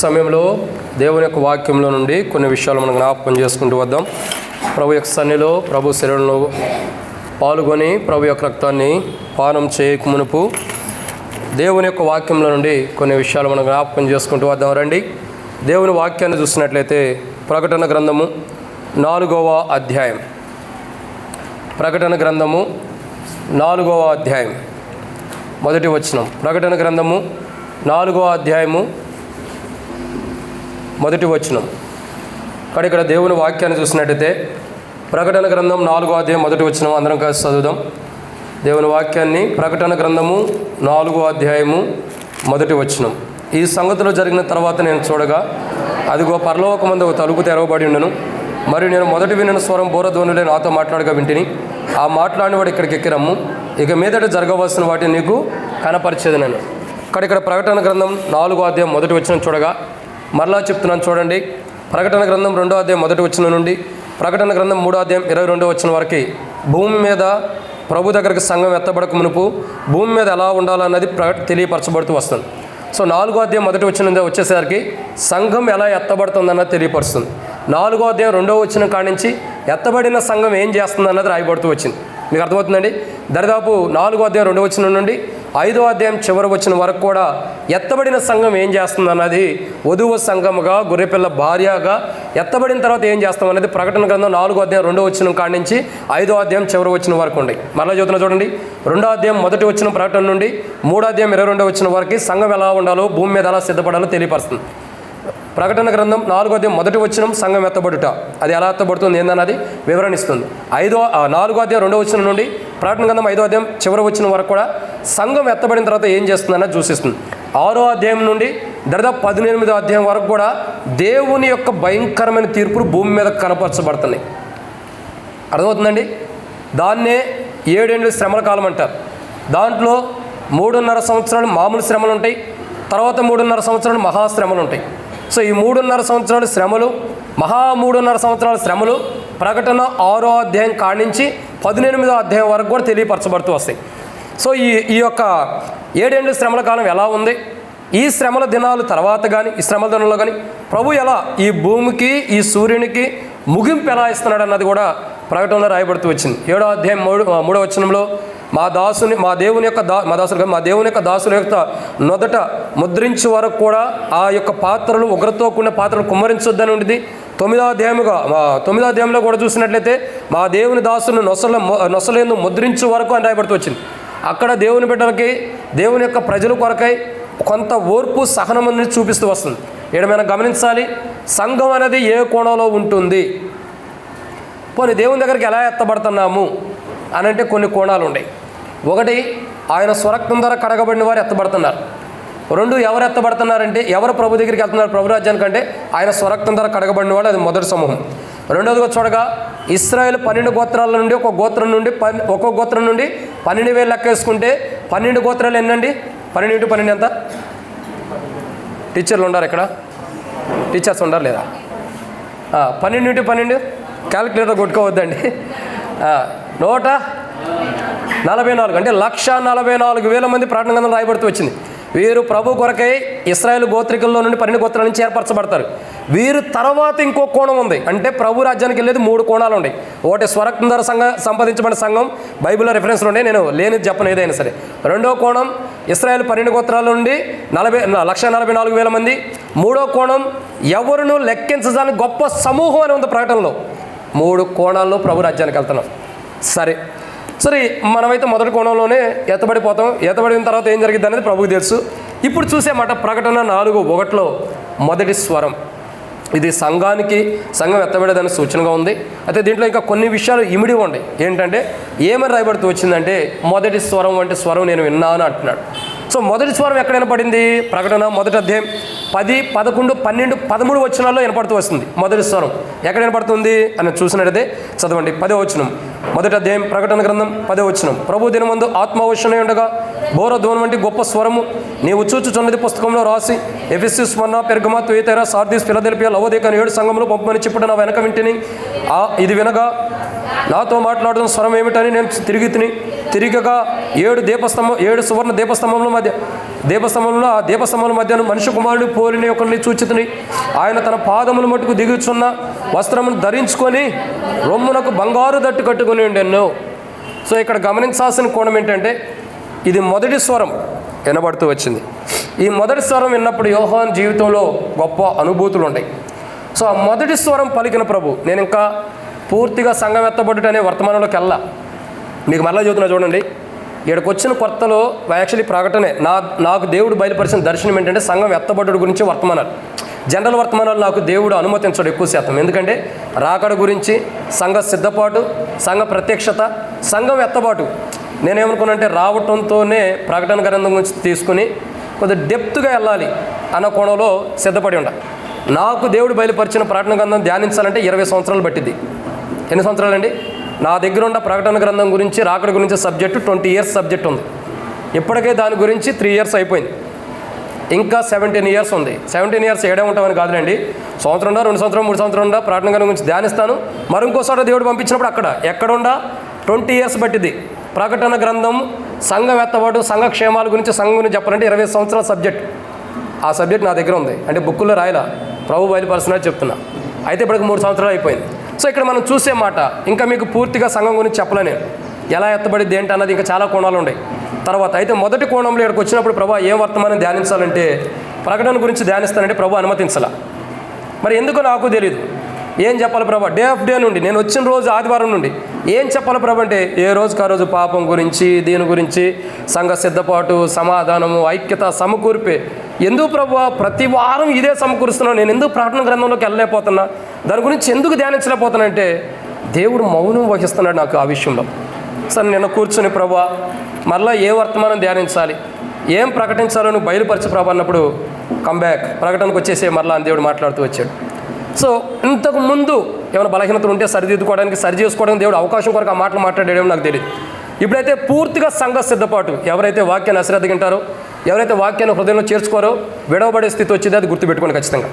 సమయంలో దేవుని యొక్క వాక్యంలో నుండి కొన్ని విషయాలు మనం జ్ఞాపకం చేసుకుంటూ వద్దాం. ప్రభు యొక్క సన్నిలో, ప్రభు శరీరంలో పాల్గొని ప్రభు యొక్క రక్తాన్ని పానం చేయక మునుపు దేవుని యొక్క వాక్యంలో నుండి కొన్ని విషయాలు మనం జ్ఞాపకం చేసుకుంటూ వద్దాం. రండి, దేవుని వాక్యాన్ని చూసినట్లయితే ప్రకటన గ్రంథము 4వ అధ్యాయం. ప్రకటన గ్రంథము 4వ అధ్యాయం మొదటి వచనం. ప్రకటన గ్రంథము 4వ అధ్యాయము మొదటి వచనం. ఇక్కడ దేవుని వాక్యాన్ని చూసినట్టయితే ప్రకటన గ్రంథం 4వ అధ్యాయం మొదటి వచనం అందరం కలిసి చదువుదాం. దేవుని వాక్యాన్ని ప్రకటన గ్రంథము 4వ అధ్యాయము మొదటి వచనం. ఈ సంగతులు జరిగిన తర్వాత నేను చూడగా, అదిగో పరలోకమందు ఒక తలుపు తెరవబడి ఉండెను. మరియు నేను మొదటి వినిన స్వరం బోరధ్వనులే నాతో మాట్లాడగా వింటిని. ఆ మాట్లాడినవాడు ఇక్కడికి ఎక్కిరమ్ము, ఇక మీదట జరగవలసిన వాటిని నీకు కనపరిచేది. నేను ఇక్కడ ప్రకటన గ్రంథం 4వ అధ్యాయం మొదటి వచనం చూడగా, మరలా చెప్తున్నాను చూడండి. ప్రకటన గ్రంథం 2వ అధ్యాయం మొదటి వచనం నుండి ప్రకటన గ్రంథం 3వ అధ్యాయం 22వ వచనం వరకు భూమి మీద ప్రభు దగ్గరికి సంఘం ఎత్తబడక మునుపు భూమి మీద ఎలా ఉండాలన్నది తెలియపరచబడుతూ వస్తుంది. సో 4వ అధ్యాయం మొదటి వచనం వచ్చేసరికి సంఘం ఎలా ఎత్తబడుతుందన్నది తెలియపరుస్తుంది. 4వ అధ్యాయం 2వ వచనం కాడి నుంచి ఎత్తబడిన సంఘం ఏం చేస్తుంది అన్నది రాయబడుతూ వచ్చింది. మీకు అర్థమవుతుందండి? దరిదాపు 4వ అధ్యాయం 2వ వచనం నుండి 5వ అధ్యాయం చివరి వచ్చిన వరకు కూడా ఎత్తబడిన సంఘం ఏం చేస్తుంది అన్నది, వధువు సంఘముగా, గొర్రెపిల్ల భార్యగా ఎత్తబడిన తర్వాత ఏం చేస్తాం అనేది ప్రకటన గ్రంథం 4వ అధ్యాయం 2వ వచనం కాడి నుంచి 5వ అధ్యాయం చివరి వచ్చిన వరకు ఉన్నాయి. మరలా చదువుతున్నా చూడండి. 2వ అధ్యాయం మొదటి వచ్చిన ప్రకటన నుండి 3వ అధ్యాయం 22వ వచ్చిన వరకు సంఘం ఎలా ఉండాలో, భూమి మీద ఎలా సిద్ధపడాలో తెలియపరుస్తుంది. ప్రకటన గ్రంథం 4వ అధ్యాయం మొదటి వచనం సంఘం ఎత్తబడుట, అది ఎలా ఎత్తబడుతుంది ఏందన్నది వివరణిస్తుంది. 4వ అధ్యాయం 2వ వచనం నుండి ప్రకటన గ్రంథం 5వ అధ్యాయం చివరి వచ్చిన వరకు కూడా సంఘం ఎత్తబడిన తర్వాత ఏం చేస్తుందన్నది సూచిస్తుంది. 6వ అధ్యాయం నుండి దాదాపు 18వ అధ్యాయం వరకు కూడా దేవుని యొక్క భయంకరమైన తీర్పులు భూమి మీద కనపరచబడుతున్నాయి. అర్థమవుతుందండి? దాన్నే 7 ఏళ్ళు శ్రమల కాలం అంటారు. దాంట్లో 3.5 సంవత్సరాలు మామూలు శ్రమలు ఉంటాయి, తర్వాత 3.5 సంవత్సరాలు మహాశ్రమలు ఉంటాయి. సో ఈ 3.5 సంవత్సరాల శ్రమలు, 3.5 సంవత్సరాల శ్రమలు ప్రకటన 6వ అధ్యాయం కాడి నుంచి 18వ అధ్యాయం వరకు కూడా తెలియపరచబడుతూ వస్తాయి. సో ఈ యొక్క 7 ఏళ్ళు శ్రమల కాలం ఎలా ఉంది, ఈ శ్రమల దినాలు తర్వాత కానీ, ఈ శ్రమల దినాల్లో కానీ ప్రభు ఎలా ఈ భూమికి, ఈ సూర్యునికి ముగింపు ఎలా ఇస్తున్నాడు అన్నది కూడా ప్రకటనలో రాయబడుతూ వచ్చింది. 7వ అధ్యాయం 3వ వచనంలో మా దేవుని యొక్క దాసుల యొక్క నొదట ముద్రించే వరకు కూడా ఆ యొక్క పాత్రలు, ఉగ్రతో కూడిన పాత్రలు కుమ్మరించొద్దని ఉండేది. 9వ అధ్యాయంలో కూడా చూసినట్లయితే మా దేవుని దాసులను నొసలేందు ముద్రించే వరకు అని రాయబడుతూ వచ్చింది. అక్కడ దేవుని బిడ్డలకి, దేవుని యొక్క ప్రజల కొరకై కొంత ఓర్పు, సహనం అనేది చూపిస్తూ వస్తుంది. ఏమైనా గమనించాలి, సంఘం అనేది ఏ కోణంలో ఉంటుంది, పోనీ దేవుని దగ్గరికి ఎలా ఎత్తబడుతున్నాము అని అంటే కొన్ని కోణాలు ఉన్నాయి. ఒకటి, ఆయన స్వరక్తం ద్వారా కడగబడిన వారు ఎత్తబడుతున్నారు. 2, ఎవరు ఎత్తబడుతున్నారంటే ఎవరు ప్రభు దగ్గరికి వెళ్తున్నారు ప్రభు రాజ్యానికంటే ఆయన స్వరక్తం ద్వారా కడగబడిన వాళ్ళు, అది మొదటి సమూహం. రెండవదిగా చూడగా ఇశ్రాయేలు 12 గోత్రాల నుండి ఒక్కొక్క గోత్రం నుండి 12,000 లెక్క వేసుకుంటే 12 గోత్రాలు ఎన్నండి? 12 × 12 ఎంత? టీచర్లు ఉండారు ఇక్కడ? టీచర్స్ ఉండారు లేదా? 12 × 12 క్యాలిక్యులేటర్ కొట్టుకోవద్దండి. 144 అంటే 144,000 మంది ప్రకటన గ్రంథంలో రాయబడుతూ వచ్చింది. వీరు ప్రభు కొరకై ఇశ్రాయేలు గోత్రికల్లో నుండి 12 గోత్రాల నుంచి ఏర్పరచబడతారు. వీరు తర్వాత ఇంకో కోణం ఉంది, అంటే ప్రభు రాజ్యానికి వెళ్ళేది 3 కోణాలు ఉన్నాయి. ఒకటి స్వరక్తం ద్వారా సంపాదించబడిన సంఘం, బైబిల్లో రెఫరెన్స్లు ఉన్నాయి, నేను లేనిది చెప్పను ఏదైనా సరే. రెండో కోణం ఇశ్రాయేలు 12 గోత్రాల నుండి 144,000 మంది. మూడో కోణం ఎవరును లెక్కించడానికి గొప్ప సమూహం అని ఉంది ప్రకటనలో. 3 కోణాల్లో ప్రభు రాజ్యానికి వెళ్తున్నాం. సరే మనమైతే మొదటి కోణంలోనే ఎత్తబడిపోతాం. ఎత్తబడిన తర్వాత ఏం జరిగింది అనేది ప్రభుకు తెలుసు. ఇప్పుడు చూసేమాట ప్రకటన 4:1 మొదటి స్వరం. ఇది సంఘం ఎత్తబడేదానికి సూచనగా ఉంది. అయితే దీంట్లో ఇంకా కొన్ని విషయాలు ఇమిడి ఉన్నాయి. ఏంటంటే ఏమని రాయబడుతూ వచ్చిందంటే మొదటి స్వరం వంటి స్వరం నేను విన్నాను అంటున్నాడు. సో మొదటి స్వరం ఎక్కడ వినపడింది? ప్రకటన మొదటి అధ్యాయం 10, 11, 12, 13 వచనాల్లో వినపడుతూ వస్తుంది. మొదటి స్వరం ఎక్కడ వినపడుతుంది అని చూసినట్టయితే చదవండి. 10వ వచనం, మొదటి అధ్యాయం ప్రకటన గ్రంథం 10వ వచనం. ప్రభు దినమందు ఆత్మవశనై ఉండగా బోరధ్వని వంటి గొప్ప స్వరము నీవు చూచుచున్నది పుస్తకంలో రాసి ఎఫెసు, స్మరణ, పెర్గమ, తుయతైర, సార్దీస్, ఫిలదెల్ఫియా, లవోదికయ 7 సంఘములు పంపమని చెప్పుడు నా వెనక వింటిని. ఇది వినగా నాతో మాట్లాడుతున్న స్వరం ఏమిటని నేను తిరిగగా 7 సువర్ణ దీపస్తంభముల మధ్య దీపస్తంభంలో ఆ దీపస్తంభం మధ్యన మనిషి కుమారుడు పోలిన ఒకరిని చూచితిని. ఆయన తన పాదముల మట్టుకు దిగుచున్న వస్త్రమును ధరించుకొని రొమ్మునకు బంగారు దట్టు కట్టుకుని ఉండెను. సో ఇక్కడ గమనించాల్సిన కోణం ఏంటంటే ఇది మొదటి స్వరం వినబడుతూ వచ్చింది. ఈ మొదటి స్వరం విన్నప్పుడు యోహాను జీవితంలో గొప్ప అనుభూతులు ఉంటాయి. సో ఆ మొదటి స్వరం పలికిన ప్రభు, నేను ఇంకా పూర్తిగా సంఘం ఎత్తబడుట అనే వర్తమానంలోకి వెళ్ళా. మీకు మరలా చదువుతున్నా చూడండి. ఇక్కడికి వచ్చిన కొత్తలో యాక్చువల్లీ ప్రకటనే నాకు దేవుడు బయలుపరిచిన దర్శనం ఏంటంటే సంఘం ఎత్తబడుట గురించి వర్తమానాలు. జనరల్ వర్తమానాలు నాకు దేవుడు అనుమతించడు ఎక్కువ శాతం. ఎందుకంటే రాకడ గురించి, సంఘ సిద్ధపాటు, సంఘ ప్రత్యక్షత, సంఘం ఎత్తబాటు. నేనేమనుకున్నానంటే రావటంతోనే ప్రకటన గ్రంథం గురించి తీసుకుని కొద్దిగా డెప్త్గా వెళ్ళాలి అన్న కోణంలో సిద్ధపడి ఉండాలి. నాకు దేవుడు బయలుపరిచిన ప్రకటన గ్రంథం ధ్యానించాలంటే 20 సంవత్సరాలు పట్టింది. ఎన్ని సంవత్సరాలండి? నా దగ్గర ఉన్న ప్రకటన గ్రంథం గురించి, రాకడ గురించి సబ్జెక్టు 20 ఇయర్స్ సబ్జెక్ట్ ఉంది. ఇప్పటికే దాని గురించి 3 ఇయర్స్ అయిపోయింది. ఇంకా 17 ఇయర్స్ ఉంది. 17 ఇయర్స్ ఏడే ఉంటామని కాదులేండి. సంవత్సరం ఉండా, 2 సంవత్సరం, 3 సంవత్సరం ఉండా ప్రకటన గ్రంథం గురించి ధ్యానిస్తాను. మరింకోసారి దేవుడు పంపించినప్పుడు అక్కడ ఎక్కడుండా 20 ఇయర్స్ పట్టింది. ప్రకటన గ్రంథం సంఘం ఎత్తబాటు, సంఘ క్షేమాల గురించి, సంఘం గురించి చెప్పాలంటే 20 సంవత్సరాల సబ్జెక్ట్. ఆ సబ్జెక్ట్ నా దగ్గర ఉంది. అంటే బుక్కుల్లో రాయలా, ప్రభు బయలుపరుస్తున్నట్టు చెప్తున్నా. అయితే ఇప్పటికి 3 సంవత్సరాలు అయిపోయింది. సో ఇక్కడ మనం చూసే మాట ఇంకా మీకు పూర్తిగా సంఘం గురించి చెప్పలేను. ఎలా ఎత్తబడిద్ది ఏంటి అన్నది ఇంకా చాలా కోణాలు ఉన్నాయి తర్వాత. అయితే మొదటి కోణంలో ఇక్కడికి వచ్చినప్పుడు ప్రభు ఏం వర్తమానం ధ్యానించాలంటే ప్రకటన గురించి ధ్యానిస్తానంటే ప్రభు అనుమతించాల. మరి ఎందుకు నాకు తెలియదు. ఏం చెప్పాలి ప్రభు? డే ఆఫ్ డే నుండి, నేను వచ్చిన రోజు ఆదివారం నుండి ఏం చెప్పాలి ప్రభు అంటే ఏ రోజుకి ఆ రోజు పాపం గురించి, దీని గురించి, సంఘ సిద్ధపాటు, సమాధానము, ఐక్యత, సమకూర్పే. ఎందుకు ప్రభు ప్రతి వారం ఇదే సమకూరుస్తున్నాను? నేను ఎందుకు ప్రకటన గ్రంథంలోకి వెళ్ళలేకపోతున్నా? దాని గురించి ఎందుకు ధ్యానించలేకపోతున్నానంటే దేవుడు మౌనం వహిస్తున్నాడు నాకు ఆ విషయంలో. సరే నిన్న కూర్చొని ప్రభు మరలా ఏ వర్తమానం ధ్యానించాలి, ఏం ప్రకటించాలో నువ్వు బయలుపరచు ప్రభు అన్నప్పుడు కంబ్యాక్ ప్రకటనకు వచ్చేసే మరలా అని దేవుడు మాట్లాడుతూ వచ్చాడు. సో ఇంతకు ముందు ఏమైనా బలహీనతలు ఉంటే సరిదిద్దుకోవడానికి, సరి చేసుకోవడానికి దేవుడు అవకాశం కొరకు ఆ మాటలు మాట్లాడేమో నాకు తెలియదు. ఇప్పుడైతే పూర్తిగా సంఘ సిద్ధపాటు. ఎవరైతే వాక్యాన్ని అశ్రద్ధగింటారో, ఎవరైతే వాక్యాన్ని హృదయంలో చేర్చుకోరో విడవబడే స్థితి వచ్చింది. అది గుర్తుపెట్టుకోండి ఖచ్చితంగా.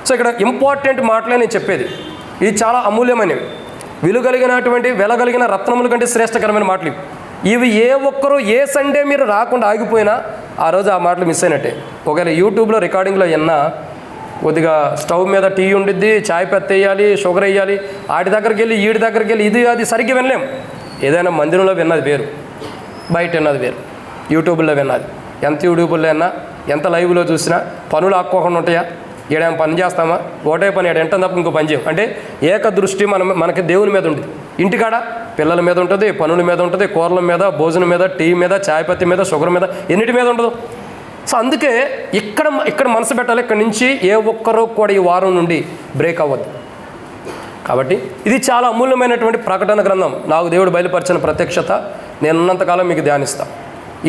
సో ఇక్కడ ఇంపార్టెంట్ మాటలే నేను చెప్పేది. ఇది చాలా అమూల్యమైనవి, విలుగలిగినటువంటి, వెలగలిగిన రత్నముల కంటే శ్రేష్టకరమైన మాటలు ఇవి. ఏ ఒక్కరూ ఏ సండే మీరు రాకుండా ఆగిపోయినా ఆ రోజు ఆ మాటలు మిస్ అయినట్టే. ఒకవేళ యూట్యూబ్లో రికార్డింగ్లో ఎన్నా కొద్దిగా స్టవ్ మీద టీ ఉండిద్ది, చాయ్ పెత్త వేయాలి, షుగర్ వేయాలి, ఆడి దగ్గరికి వెళ్ళి ఈడి దగ్గరికి వెళ్ళి ఇది అది సరిగ్గా వినలేం. ఏదైనా మందిరంలో విన్నది వేరు, బయట విన్నది వేరు, యూట్యూబ్లో విన్నది. ఎంత యూట్యూబ్లో విన్నా, ఎంత లైవ్లో చూసినా పనులు ఆక్కోకుండా ఉంటాయా? ఏడేం పని చేస్తామా? ఒకటే పని ఏడు ఎంట తప్ప ఇంకో పని చేయం. అంటే ఏక దృష్టి మనకి దేవుని మీద ఉంటుంది. ఇంటికాడ పిల్లల మీద ఉంటుంది, పనుల మీద ఉంటుంది, కూరల మీద, భోజనం మీద, టీ మీద, చాయ్ పత్తి మీద, షుగర్ మీద, ఎన్నిటి మీద ఉండదు. సో అందుకే ఇక్కడ మనసు పెట్టాలి. ఇక్కడి నుంచి ఏ ఒక్కరూ కూడా ఈ వారం నుండి బ్రేక్ అవ్వద్దు. కాబట్టి ఇది చాలా అమూల్యమైనటువంటి ప్రకటన గ్రంథం. నాకు దేవుడు బయలుపరిచిన ప్రత్యక్షత నేనున్నంతకాలం మీకు ధ్యానిస్తాను.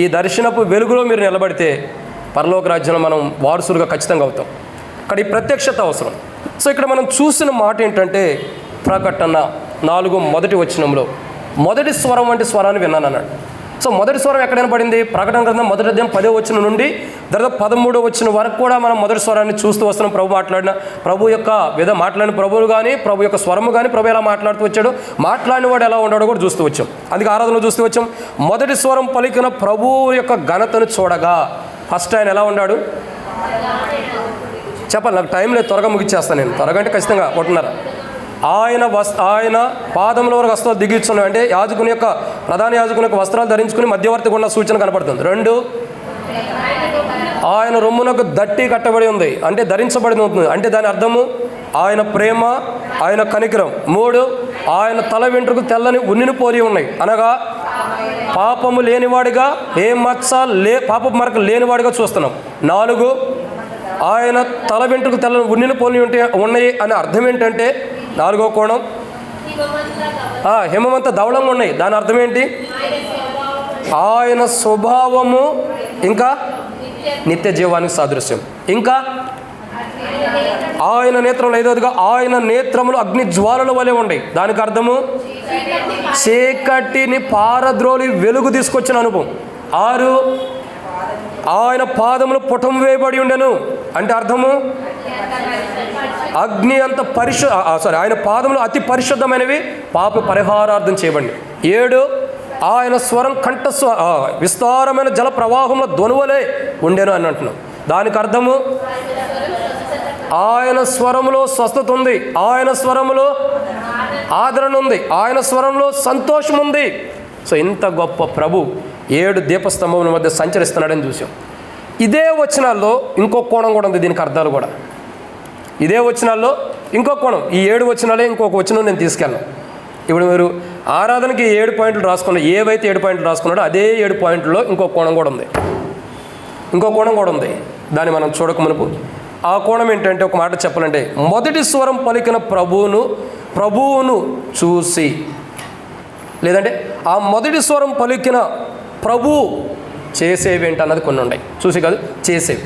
ఈ దర్శనపు వెలుగులో మీరు నిలబడితే పరలోక రాజ్యంలో మనం వారసులుగా ఖచ్చితంగా అవుతాం. ఇక్కడ ఈ ప్రత్యక్షత అవసరం. సో ఇక్కడ మనం చూసిన మాట ఏంటంటే ప్రకటన 4 మొదటి వచనంలో మొదటి స్వరం వంటి స్వరాన్ని విన్నాను అన్నాడు. సో మొదటి స్వరం ఎక్కడైనా పడింది? ప్రకటన గ్రంథం 1వ అధ్యాయం 10వ వచనం నుండి దాదాపు 13వ వచనం వరకు కూడా మనం మొదటి స్వరాన్ని చూస్తూ వస్తున్నాం. ప్రభు యొక్క మాట్లాడిన ప్రభువులు కానీ, ప్రభు యొక్క స్వరము కానీ, ప్రభు ఎలా మాట్లాడుతూ వచ్చాడు, మాట్లాడిన వాడు ఎలా ఉన్నాడో కూడా చూస్తూ వచ్చాం. అందుకే ఆరాధనలో చూస్తూ వచ్చాం. మొదటి స్వరం పలికిన ప్రభువు యొక్క ఘనతను చూడగా, ఫస్ట్ ఆయన ఎలా ఉన్నాడు చెప్పాలి. నాకు టైం లేదు, త్వరగా ముగిచ్చేస్తాను నేను. త్వరగా అంటే ఖచ్చితంగా ఒకటిన్నర. ఆయన పాదముల వరకు వస్త్రాలు దిగిస్తున్నాయి. అంటే యాజకుని యొక్క, ప్రధాన యాజకుని యొక్క వస్త్రాలు ధరించుకుని మధ్యవర్తిగా ఉన్న సూచన కనపడుతుంది. 2, ఆయన రొమ్మునకు దట్టి కట్టబడి ఉంది, అంటే ధరించబడి ఉంటుంది. అంటే దాని అర్థము ఆయన ప్రేమ, ఆయన కనికరం. 3, ఆయన తల వెంట్రుకు తెల్లని ఉన్నిని పోలి ఉన్నాయి, అనగా పాపము లేనివాడిగా, ఏ మచ్చ పాపపు మరక లేనివాడిగా చూస్తున్నాం. 4, ఆయన తల వెంట్రుకు తెల్లని ఉన్నిని పోలి ఉన్నాయి అనే అర్థం ఏంటంటే 4వ కోణం హిమమంతా ధవళంగా ఉన్నాయి. దాని అర్థం ఏంటి? ఆయన స్వభావము ఇంకా నిత్య జీవానికి సాదృశ్యం. ఇంకా ఆయన నేత్రంలో 5వదిగా ఆయన నేత్రములు అగ్ని జ్వాలల వలె ఉన్నాయి. దానికి అర్థము చీకటిని పారద్రోలి వెలుగు తీసుకొచ్చిన అనుభవం. 6, ఆయన పాదములు పుటం వేయబడి ఉండెను, అంటే అర్థము అగ్ని అంత ఆయన పాదములు అతి పరిశుద్ధమైనవి, పాప పరిహారార్థం చేయబడి. 7, ఆయన స్వరం విస్తారమైన జల ప్రవాహంలో ధ్వనువలే ఉండెను అని అంటున్నాం. దానికి అర్థము ఆయన స్వరములో స్వస్థత ఉంది, ఆయన స్వరములో ఆదరణ ఉంది, ఆయన స్వరంలో సంతోషం ఉంది. సో ఇంత గొప్ప ప్రభు 7 దీపస్తంభముల మధ్య సంచరిస్తున్నాడని చూసాం. ఇదే వచనాల్లో ఇంకో కోణం కూడా ఉంది. దీనికి అర్థాలు కూడా ఇదే వచనాల్లో ఇంకో కోణం. ఈ 7 వచనాలే ఇంకొక వచనం నేను తీసుకెళ్ళను. ఇప్పుడు మీరు ఆరాధనకి 7 పాయింట్లు రాసుకున్నారు, ఏవైతే 7 పాయింట్లు రాసుకున్నాడో అదే 7 పాయింట్లలో ఇంకో కోణం కూడా ఉంది. ఇంకో కోణం కూడా ఉంది. దాన్ని మనం చూడక మునుపు ఆ కోణం ఏంటంటే, ఒక మాట చెప్పాలంటే, మొదటి స్వరం పలికిన ప్రభువును చూసి, లేదంటే ఆ మొదటి స్వరం పలికిన ప్రభువు చేసేవి ఏంటి అన్నది కొన్ని ఉన్నాయి. చూసి కాదు, చేసేవి.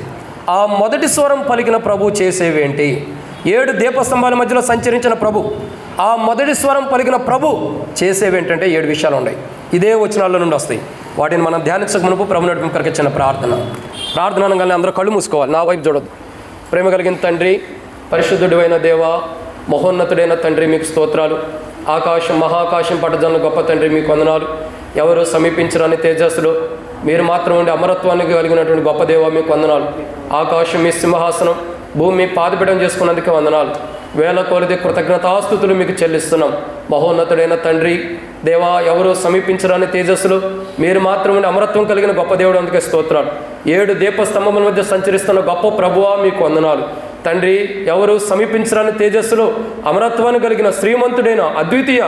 ఆ మొదటి స్వరం పలికిన ప్రభు చేసేవి ఏంటి? 7 దీపస్తంభాల మధ్యలో సంచరించిన ప్రభు, ఆ మొదటి స్వరం పలికిన ప్రభు చేసేవి ఏంటంటే 7 విషయాలు ఉన్నాయి. ఇదే వచనాల్లో నుండి వస్తాయి. వాటిని మనం ధ్యానించక మునుపు ప్రభు నడిపి కొరకు చిన్న ప్రార్థన అనగానే అందరూ కళ్ళు మూసుకోవాలి, నా వైపు చూడొద్దు. ప్రేమ కలిగిన తండ్రి, పరిశుద్ధుడు అయిన దేవ, మహోన్నతుడైన తండ్రి, మీకు స్తోత్రాలు. ఆకాశం మహాకాశం పట్టజనుల గొప్ప తండ్రి, మీకు వందనాలు. ఎవరు సమీపించరాని తేజస్సులో మీరు మాత్రం ఉండి అమరత్వానికి కలిగినటువంటి గొప్ప దేవ, మీకు వందనాలు. ఆకాశం మీ సింహాసనం, భూమి పాదపీఠం చేసుకున్నందుకే వందనాలు. వేల కొలది కృతజ్ఞతాస్తుతులు మీకు చెల్లిస్తున్నాం. మహోన్నతుడైన తండ్రి దేవా, ఎవరు సమీపించరాని తేజస్సులు మీరు మాత్రం ఉండి అమరత్వం కలిగిన గొప్ప దేవుడు, అందుకే స్తోత్రాలు. 7 దీపస్తంభముల మధ్య సంచరిస్తున్న గొప్ప ప్రభువా, మీకు వందనాలు. తండ్రి, ఎవరు సమీపించరాని తేజస్సులో అమరత్వాన్ని కలిగిన శ్రీమంతుడైన అద్వితీయ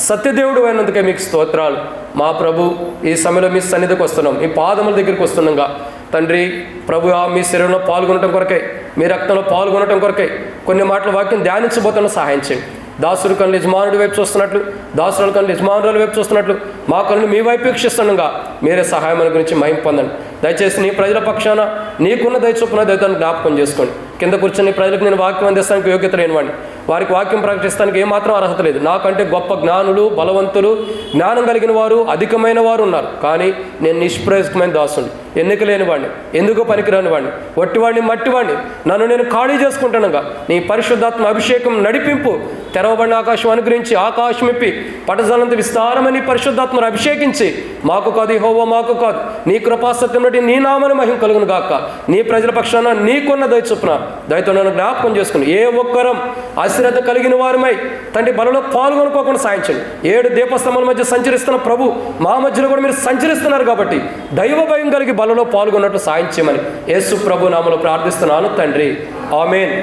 సత్యదేవుడు అయినందుకే మీకు స్తోత్రాలు. మా ప్రభు, ఈ సమయంలో మీ సన్నిధికి వస్తున్నాం, మీ పాదముల దగ్గరికి వస్తున్నాగా తండ్రి. ప్రభువా, మీ శరీరంలో పాల్గొనటం కొరకై, మీ రక్తంలో పాల్గొనటం కొరకై కొన్ని మాటల వాక్యం ధ్యానించబోతున్న సహాయం చేయండి. దాసుడు కళ్ళు యజమానుడి వైపు చూస్తున్నట్లు, దాసుల కళ్ళు యజమానుల వైపు చూస్తున్నట్లు మా కళ్ళు మీ వైపు వీక్షిస్తుండగా మీరే సహాయం గురించి మహిమ పొందండి. దయచేసి నీ ప్రజల పక్షాన నీకున్న దయచొప్పున దయతను జ్ఞాపకం చేసుకోండి. కింద కూర్చొని ప్రజలకు నేను వాక్యం అందిస్తానికి యోగ్యత లేనివాడిని, వారికి వాక్యం ప్రకటిస్తానికి ఏమాత్రం అర్హత లేదు. నాకంటే గొప్ప జ్ఞానులు, బలవంతులు, జ్ఞానం కలిగిన వారు, అధికమైన వారు ఉన్నారు. కానీ నేను నిష్ప్రయోజకమైన దాసుని, ఎన్నిక లేని వాడిని, ఎందుకు పనికిరాని వాడిని, వట్టివాడిని, మట్టివాడిని. నన్ను నేను ఖాళీ చేసుకుంటానుగా నీ పరిశుద్ధాత్మ అభిషేకం నడిపింపు, తెరవబడిన ఆకాశం అనుగ్రహించి ఆకాశం ఇప్పి పటజలంత విస్తారమని పరిశుద్ధాత్మను అభిషేకించి, మాకు కాదు యెహోవా, మాకు కాదు నీ కృపాసత్యం బట్టి నీ నామని మహిమ కలుగును గాక. నీ ప్రజల పక్షాన నీకున్న దయ చొప్పున దయతో నన్ను జ్ఞాపకం చేసుకుని ఏ ఒక్కరం అశ్రద్ధ కలిగిన వారమై తండ్రి బలలో పాల్గొనుకోకుండా సాయించండి. 7 దీపస్తంభాల మధ్య సంచరిస్తున్న ప్రభు మా మధ్యలో కూడా మీరు సంచరిస్తున్నారు కాబట్టి దైవ భయం కలిగి బలలో పాల్గొన్నట్టు సాయించమని యేసు ప్రభు నామములో ప్రార్థిస్తున్నాను తండ్రి, ఆమేన్.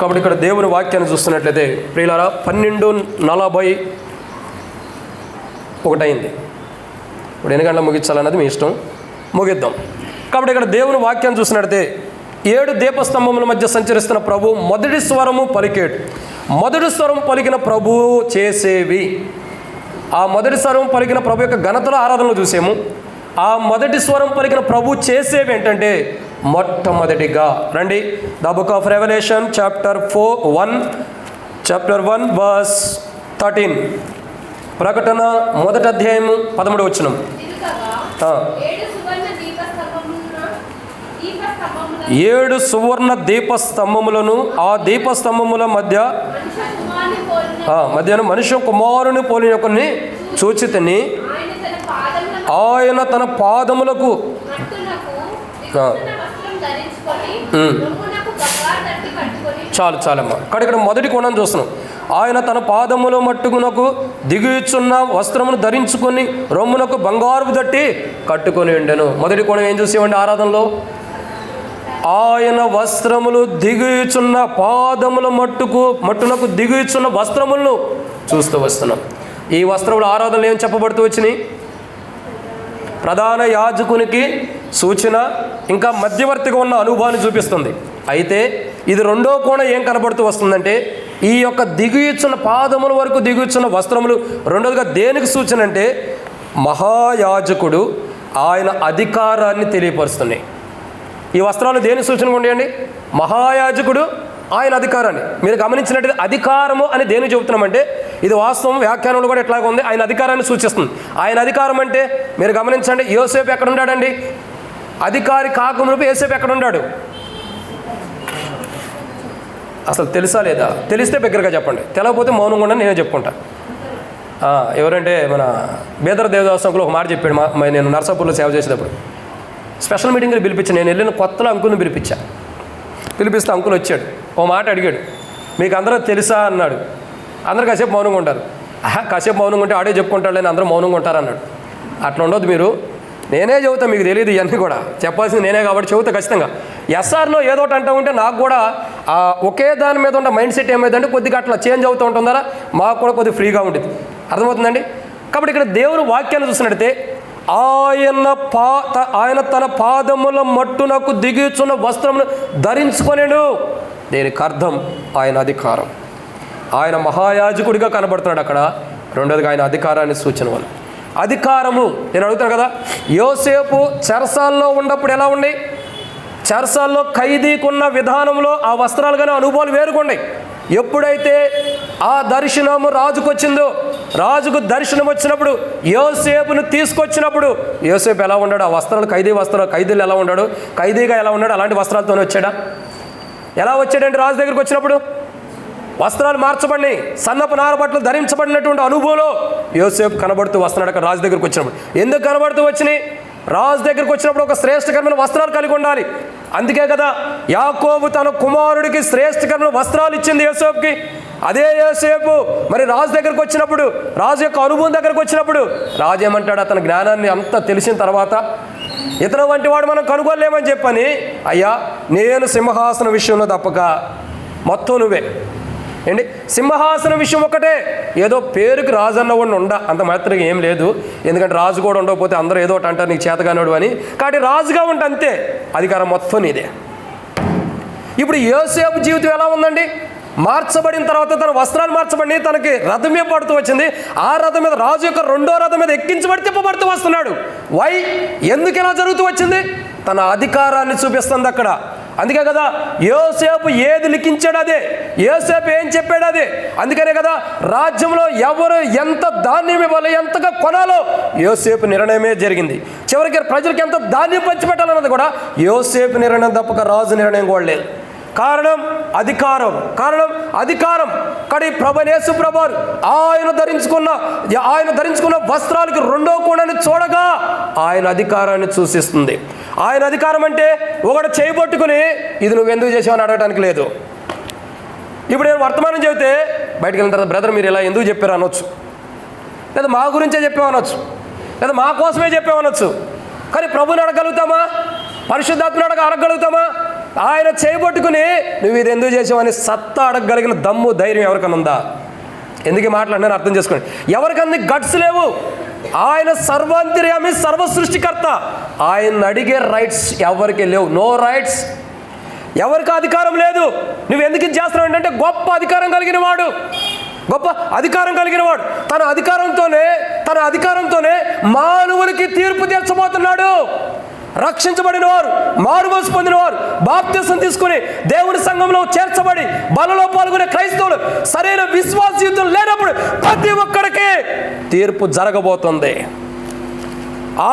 కాబట్టి ఇక్కడ దేవుని వాక్యాన్ని చూస్తున్నట్లయితే ప్రియులారా, 12:41 అయింది. ఇప్పుడు ఎన్ని గంటలు ముగించాలన్నది మీ ఇష్టం, ముగిద్దాం. కాబట్టి ఇక్కడ దేవుని వాక్యాన్ని చూసినట్లయితే 7 దీపస్తంభముల మధ్య సంచరిస్తున్న ప్రభు మొదటి స్వరము పలికేడు. మొదటి స్వరం పలికిన ప్రభువు చేసేవి, ఆ మొదటి స్వరం పలికిన ప్రభు యొక్క ఘనతల ఆరాధనలు చూసాము. ఆ మొదటి స్వరం పలికిన ప్రభు చేసేవి ఏంటంటే, మొట్టమొదటిగా రండి, the book of Revelation chapter 1 verse 13. ప్రకటన 1వ అధ్యాయము 13వ వచనం. 7 సువర్ణ దీపస్తంభములను, ఆ దీపస్తంభముల మధ్యన మనుష్య కుమారుని పోలిన కొన్ని చూచితిని. ఆయన తన పాదములకు చాలమ్మా. ఇక్కడ మొదటి కోణం చూస్తున్నాం. ఆయన తన పాదముల మట్టుకునకు దిగుచున్న వస్త్రమును ధరించుకొని రొమ్మునకు బంగారు దట్టి కట్టుకొని ఉండెను. మొదటి కోణం ఏం చూసేవండి ఆరాధనలో? ఆయన వస్త్రములు దిగుచున్న పాదముల మట్టునకు దిగుచున్న వస్త్రములను చూస్తూ వస్తున్నాం. ఈ వస్త్రముల ఆరాధనలు ఏం చెప్పబడుతూ వచ్చినాయి? ప్రధాన యాజకునికి సూచన, ఇంకా మధ్యవర్తిగా ఉన్న అనుభవాన్ని చూపిస్తుంది. అయితే ఇది రెండో కోణం ఏం కనబడుతూ వస్తుందంటే, ఈ యొక్క దిగుచున్న పాదముల వరకు దిగుచున్న వస్త్రములు రెండోదిగా దేనికి సూచన అంటే, మహాయాజకుడు ఆయన అధికారాన్ని తెలియపరుస్తున్నాయి. ఈ వస్త్రాలు దేని సూచనగా ఉండేయండి? మహాయాజకుడు ఆయన అధికారాన్ని. మీరు గమనించినట్టు అధికారము అని దేని చెబుతున్నామంటే, ఇది వాస్తవం, వ్యాఖ్యానంలో కూడా ఎట్లాగా ఉంది, ఆయన అధికారాన్ని సూచిస్తుంది. ఆయన అధికారం అంటే మీరు గమనించండి, యోసేపు ఎక్కడ ఉన్నాడండి? అధికారి కాకమునుపు యోసేపు ఎక్కడ ఉన్నాడు? అసలు తెలుసా లేదా? తెలిస్తే బిగ్గరగా చెప్పండి, తెలియకపోతే మౌనంగా నేనే చెప్పుకుంటా. ఎవరంటే మన బేదర దేవదాసంకులు ఒక మాట చెప్పాడు. నేను నర్సాపూర్లో సేవ చేసేటప్పుడు స్పెషల్ మీటింగ్లు పిలిపించాను. నేను వెళ్ళిన కొత్తలో అంకుల్ని పిలిపిస్తే అంకుల్ వచ్చాడు. ఓ మాట అడిగాడు, మీకు అందరూ తెలుసా అన్నాడు. అందరూ కాసేపు మౌనంగా ఉంటారు. కాసేపు మౌనంగా ఉంటే ఆడే చెప్పుకుంటాడు లేని అందరూ మౌనంగా ఉంటారు అన్నాడు. అట్లా ఉండొద్దు మీరు, నేనే చెబుతా, మీకు తెలియదు ఇవన్నీ కూడా చెప్పాల్సింది నేనే కాబట్టి చెబుతా ఖచ్చితంగా. ఎస్ఆర్లో ఏదో ఒకటి అంటూ ఉంటే నాకు కూడా ఒకే దాని మీద ఉన్న మైండ్ సెట్ ఏమైందంటే కొద్దిగా అట్లా చేంజ్ అవుతూ ఉంటుందా, మాకు కూడా కొద్దిగా ఫ్రీగా ఉంటుంది. అర్థమవుతుందండి? కాబట్టి ఇక్కడ దేవుని వాక్యాన్ని చూసినట్టయితే ఆయన తన పాదముల మట్టునకు దిగుచున్న వస్త్రమును ధరించుకొనెను. దీనికి అర్థం ఆయన అధికారం. ఆయన మహాయాజకుడిగా కనబడుతున్నాడు అక్కడ. రెండోదిగా ఆయన అధికారాన్ని సూచన వల్ల అధికారము. నేను అడుగుతాను కదా, యోసేపు చెరసాల్లో ఉన్నప్పుడు ఎలా ఉండి, చెరసాల్లో ఖైదీకున్న విధానంలో ఆ వస్త్రాలు కానీ అనుభవాలు వేరుకుండే. ఎప్పుడైతే ఆ దర్శనము రాజుకు వచ్చిందో, రాజుకు దర్శనం వచ్చినప్పుడు యోసేపును తీసుకొచ్చినప్పుడు యోసేపు ఎలా ఉన్నాడు? ఆ వస్త్రాలు ఖైదీలు ఎలా ఉన్నాడు? ఖైదీగా ఎలా ఉన్నాడు? అలాంటి వస్త్రాలతోనే వచ్చాడా? ఎలా వచ్చాడంటే రాజు దగ్గరికి వచ్చినప్పుడు వస్త్రాలు మార్చబడి సన్నపు నార బట్టలు ధరించబడినటువంటి అనుభవంలో యోసేపు కనబడుతూ వస్తున్నాడు అక్కడ రాజు దగ్గరికి వచ్చినప్పుడు. ఎందుకు కనబడుతూ వచ్చినాయి? రాజు దగ్గరికి వచ్చినప్పుడు ఒక శ్రేష్టకరమైన వస్త్రాలు కలిగి ఉండాలి. అందుకే కదా యాకోబు తన కుమారుడికి శ్రేష్టకరమైన వస్త్రాలు ఇచ్చింది యోసేపుకి. అదే యోసేపు మరి రాజు దగ్గరికి వచ్చినప్పుడు, రాజు యొక్క అనుభవం దగ్గరకు వచ్చినప్పుడు రాజు ఏమంటాడు? అతని జ్ఞానాన్ని అంతా తెలిసిన తర్వాత ఇతను వంటి వాడు మనం కనుగొనలేమని చెప్పని, అయ్యా నేను సింహాసన విషయంలో తప్పక మొత్తం నువ్వే ఏంటి, సింహాసనం విషయం ఒకటే, ఏదో పేరుకి రాజు అన్నవాడిని అంత మాత్రంగా ఏం లేదు. ఎందుకంటే రాజు కూడా ఉండకపోతే అందరూ ఏదో ఒకటి అంటారు నీకు చేతగానోడు అని. కాబట్టి రాజుగా ఉంటే అంతే, అధికారం మొత్తం నీదే. ఇప్పుడు యోసేపు జీవితం ఎలా ఉందండి? మార్చబడిన తర్వాత తన వస్త్రాలు మార్చబడి తనకి రథం మీద పడుతూ వచ్చింది. ఆ రథం మీద రాజు యొక్క రెండో రథం మీద ఎక్కించబడి తిప్పబడుతూ వస్తున్నాడు. ఎందుకు ఇలా జరుగుతూ వచ్చింది? తన అధికారాన్ని చూపిస్తుంది అక్కడ. అందుకే కదా యోసేపు ఏది లిఖించాడు అదే, యోసేపు ఏం చెప్పాడు అదే. అందుకనే కదా రాజ్యంలో ఎవరు ఎంత ధాన్యం ఇవ్వాలి, ఎంతగా కొనాలో యోసేపు నిర్ణయమే జరిగింది. చివరికి ప్రజలకు ఎంత ధాన్యం పంచిపెట్టాలన్నది కూడా యోసేపు నిర్ణయం తప్పక రాజు నిర్ణయం కూడా లేదు. కారణం అధికారం. కానీ యేసు ప్రభువారు ఆయన ధరించుకున్న వస్త్రాలకి రెండో కోణాన్ని చూడగా ఆయన అధికారాన్ని సూచిస్తుంది. ఆయన అధికారం అంటే ఒకటి చేయబట్టుకుని ఇది నువ్వెందుకు చేసావని అడగడానికి లేదు. ఇప్పుడు నేను వర్తమానం చెబితే బయటకు వెళ్ళిన తర్వాత బ్రదర్ మీరు ఇలా ఎందుకు చెప్పారు అనొచ్చు, లేదా మా గురించే చెప్పామనొచ్చు, లేదా మా కోసమే చెప్పామనొచ్చు. కానీ ప్రభుని అడగలుగుతామా? పరిశుద్ధాత్మని అడగలుగుతామా? ఆయన చేయబట్టుకుని నువ్వు ఇది ఎందుకు చేసావని సత్తా అడగగలిగిన దమ్ము ధైర్యం ఎవరికన్నా ఉందా? ఎందుకు మాట్లాడినా అర్థం చేసుకోండి. ఎవరికన్నా గట్స్ లేవు. ఆయన సర్వాంతర్యామి, సర్వ సృష్టికర్త. ఆయన అడిగే రైట్స్ ఎవరికి లేవు. No rights. ఎవరికి అధికారం లేదు. నువ్వు ఎందుకు ఇది చేస్తున్నావు అంటే గొప్ప అధికారం కలిగిన వాడు. తన అధికారంతోనే మానవులకి తీర్పు తీర్చబోతున్నాడు. రక్షించబడిన వారు, మారుమనసు పొందిన వారు, బాప్తిసం తీసుకుని దేవుని సంఘంలో చేర్చబడి బలలో పాల్గొనే క్రైస్తవులు సరైన విశ్వాస జీవితం లేనప్పుడు ప్రతి ఒక్కడికి తీర్పు జరగబోతుంది.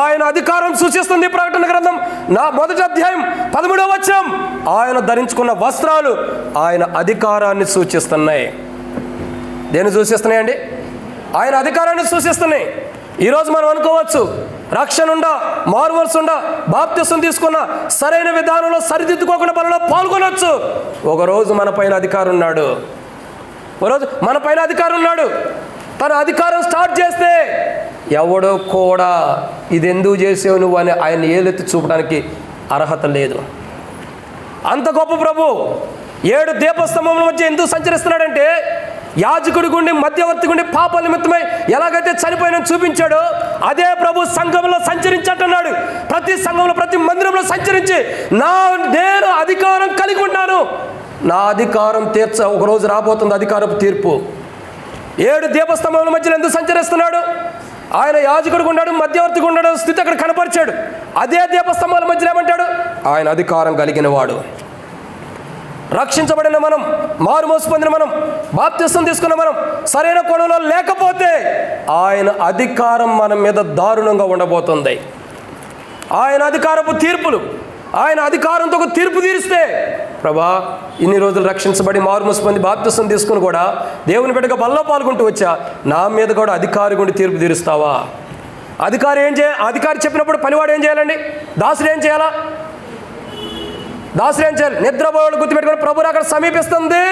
ఆయన అధికారం సూచిస్తుంది. ప్రకటన గ్రంథం 1వ అధ్యాయం 13వ వచనం. ఆయన ధరించుకున్న వస్త్రాలు ఆయన అధికారాన్ని సూచిస్తున్నాయి. దేన్ని సూచిస్తున్నాయండి? ఆయన అధికారాన్ని సూచిస్తున్నాయి. ఈరోజు మనం అనుకోవచ్చు రక్షణ ఉండా, మారుమనసు ఉండా, బాప్తిసం తీసుకున్న సరైన విధానంలో సరిదిద్దుకోకుండా పనుల్లో పాల్గొనవచ్చు. ఒకరోజు మన పైన అధికారం ఉన్నాడు. తన అధికారం స్టార్ట్ చేస్తే ఎవడో కూడా ఇది ఎందుకు చేసావు నువ్వు అని ఆయన ఏలెత్తి చూపడానికి అర్హత లేదు. అంత గొప్ప ప్రభు 7 దీపస్తంభముల మధ్య ఎందుకు సంచరిస్తున్నాడంటే యాజకుడి గుండి, మధ్యవర్తి గుండి పాప నిమిత్తమై ఎలాగైతే చనిపోయిన చూపించాడో అదే ప్రభు సంఘంలో సంచరించట్టున్నాడు. ప్రతి సంఘంలో, ప్రతి మందిరంలో సంచరించి నేను అధికారం కలిగి ఉన్నాను, నా అధికారం ఒకరోజు రాబోతుంది అధికారపు తీర్పు. 7 దీపస్తంభముల మధ్యలో ఎందుకు సంచరిస్తున్నాడు? ఆయన యాజకుడిగా ఉన్నాడు, మధ్యవర్తిగా ఉన్నాడు, స్థితి అక్కడ కనపరిచాడు. అదే దీపస్తంభాల మధ్యలో ఏమంటాడు? ఆయన అధికారం కలిగిన వాడు. రక్షించబడిన మనం, మారుమోసు పొందిన మనం, బాప్తిసం తీసుకున్న మనం సరైన కోణంలో లేకపోతే ఆయన అధికారం మన మీద దారుణంగా ఉండబోతుంది. ఆయన అధికారపు తీర్పులు, ఆయన అధికారంతో ఒక తీర్పు తీరిస్తే ప్రభా, ఇన్ని రోజులు రక్షించబడి మారుమూసి పొంది బాప్తిసం తీసుకుని కూడా దేవుని బిడ్డగా బల్లో పాల్గొంటూ వచ్చా, నా మీద కూడా అధికారి గుండి తీర్పు తీరుస్తావా? అధికారి చెప్పినప్పుడు పనివాడు ఏం చేయాలండి? దాసుడు ఏం చేయాలా? దాసుడు ఏం చేయాలి? నిద్రపోయేవాళ్ళు గుర్తుపెట్టుకొని ప్రభు అక్కడ సమీపిస్తుంది,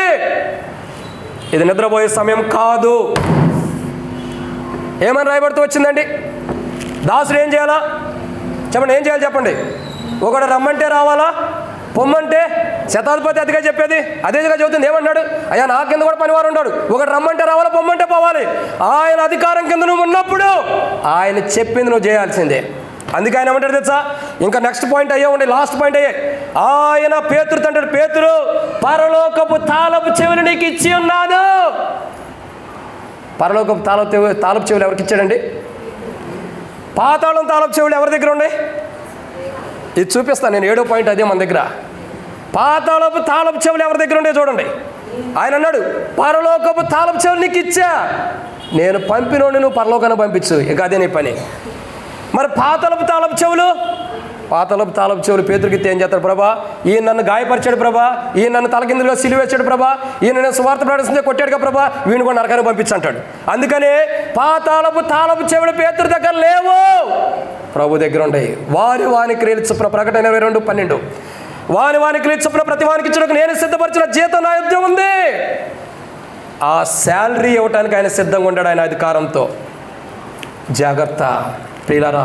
ఇది నిద్రపోయే సమయం కాదు. ఏమని రాయబడుతూ వచ్చిందండి? దాసుడు ఏం చేయాలా చెప్పండి? ఏం చేయాలి చెప్పండి? ఒకడు రమ్మంటే రావాలా, పొమ్మంటే? శతాధిపతి అదిగా చెప్పేది, అదేగా చెబుతుంది. ఏమన్నాడు? అయ్యా నా కింద కూడా పనివారు ఉన్నాడు, ఒకడు రమ్మంటే రావాలా, పొమ్మంటే పోవాలి. ఆయన అధికారం కింద నువ్వు ఉన్నప్పుడు ఆయన చెప్పింది నువ్వు చేయాల్సిందే. అందుకే ఆయన ఏమంటాడు తెలుసా? ఇంకా నెక్స్ట్ పాయింట్ అయ్యే ఉండే, లాస్ట్ పాయింట్ అయ్యే. ఆయన పేతురుతో అంటాడు, పేతురు, పరలోకపు తాళపు చెవులు నీకు ఇచ్చి ఉన్నాను. పరలోకపు తాళపు చెవులు ఎవరికి ఇచ్చాడండి? పాతాళం తాళపు చెవులు ఎవరి దగ్గర ఉన్నాయి? ఇది చూపిస్తాను నేను. 7వ పాయింట్ అదే మన దగ్గర. పాతాళపు తాళపు చెవులు ఎవరి దగ్గర ఉండే చూడండి. ఆయన అన్నాడు, పరలోకపు తాళపు చెవులు నీకు ఇచ్చా, నేను పంపినోడిని నువ్వు పరలోకాన్ని పంపించు, ఇక అదే నీ పని. మరి పాతాళపు తాళపు చెవులు పేతురుకి ఏం చేస్తాడు? ప్రభా, ఈయన నన్ను గాయపరిచాడు ప్రభా, ఈయన నన్ను తలకిందులుగా సిలువేశాడు ప్రభా, ఈయన నేను సువార్త ప్రకటించే కొట్టాడుగా ప్రభా, వీడిని కూడా నరకాన్ని పంపించంటాడు. అందుకనే పాతాళపు తాళపు చెవులు పేతురు దగ్గర లేవు, ప్రభు దగ్గర ఉంటాయి. వాని క్రియలు చొప్పున, ప్రకటన 22:12, వాని క్రియలు చొప్పున ప్రతి వానికి ఇచ్చడానికి నేను సిద్ధపరిచిన జీతం నా యుద్ధం ఉంది. ఆ శాలరీ ఇవ్వటానికి ఆయన సిద్ధంగా ఉంటాడు, ఆయన అధికారంతో. జాగ్రత్త ప్రియులారా,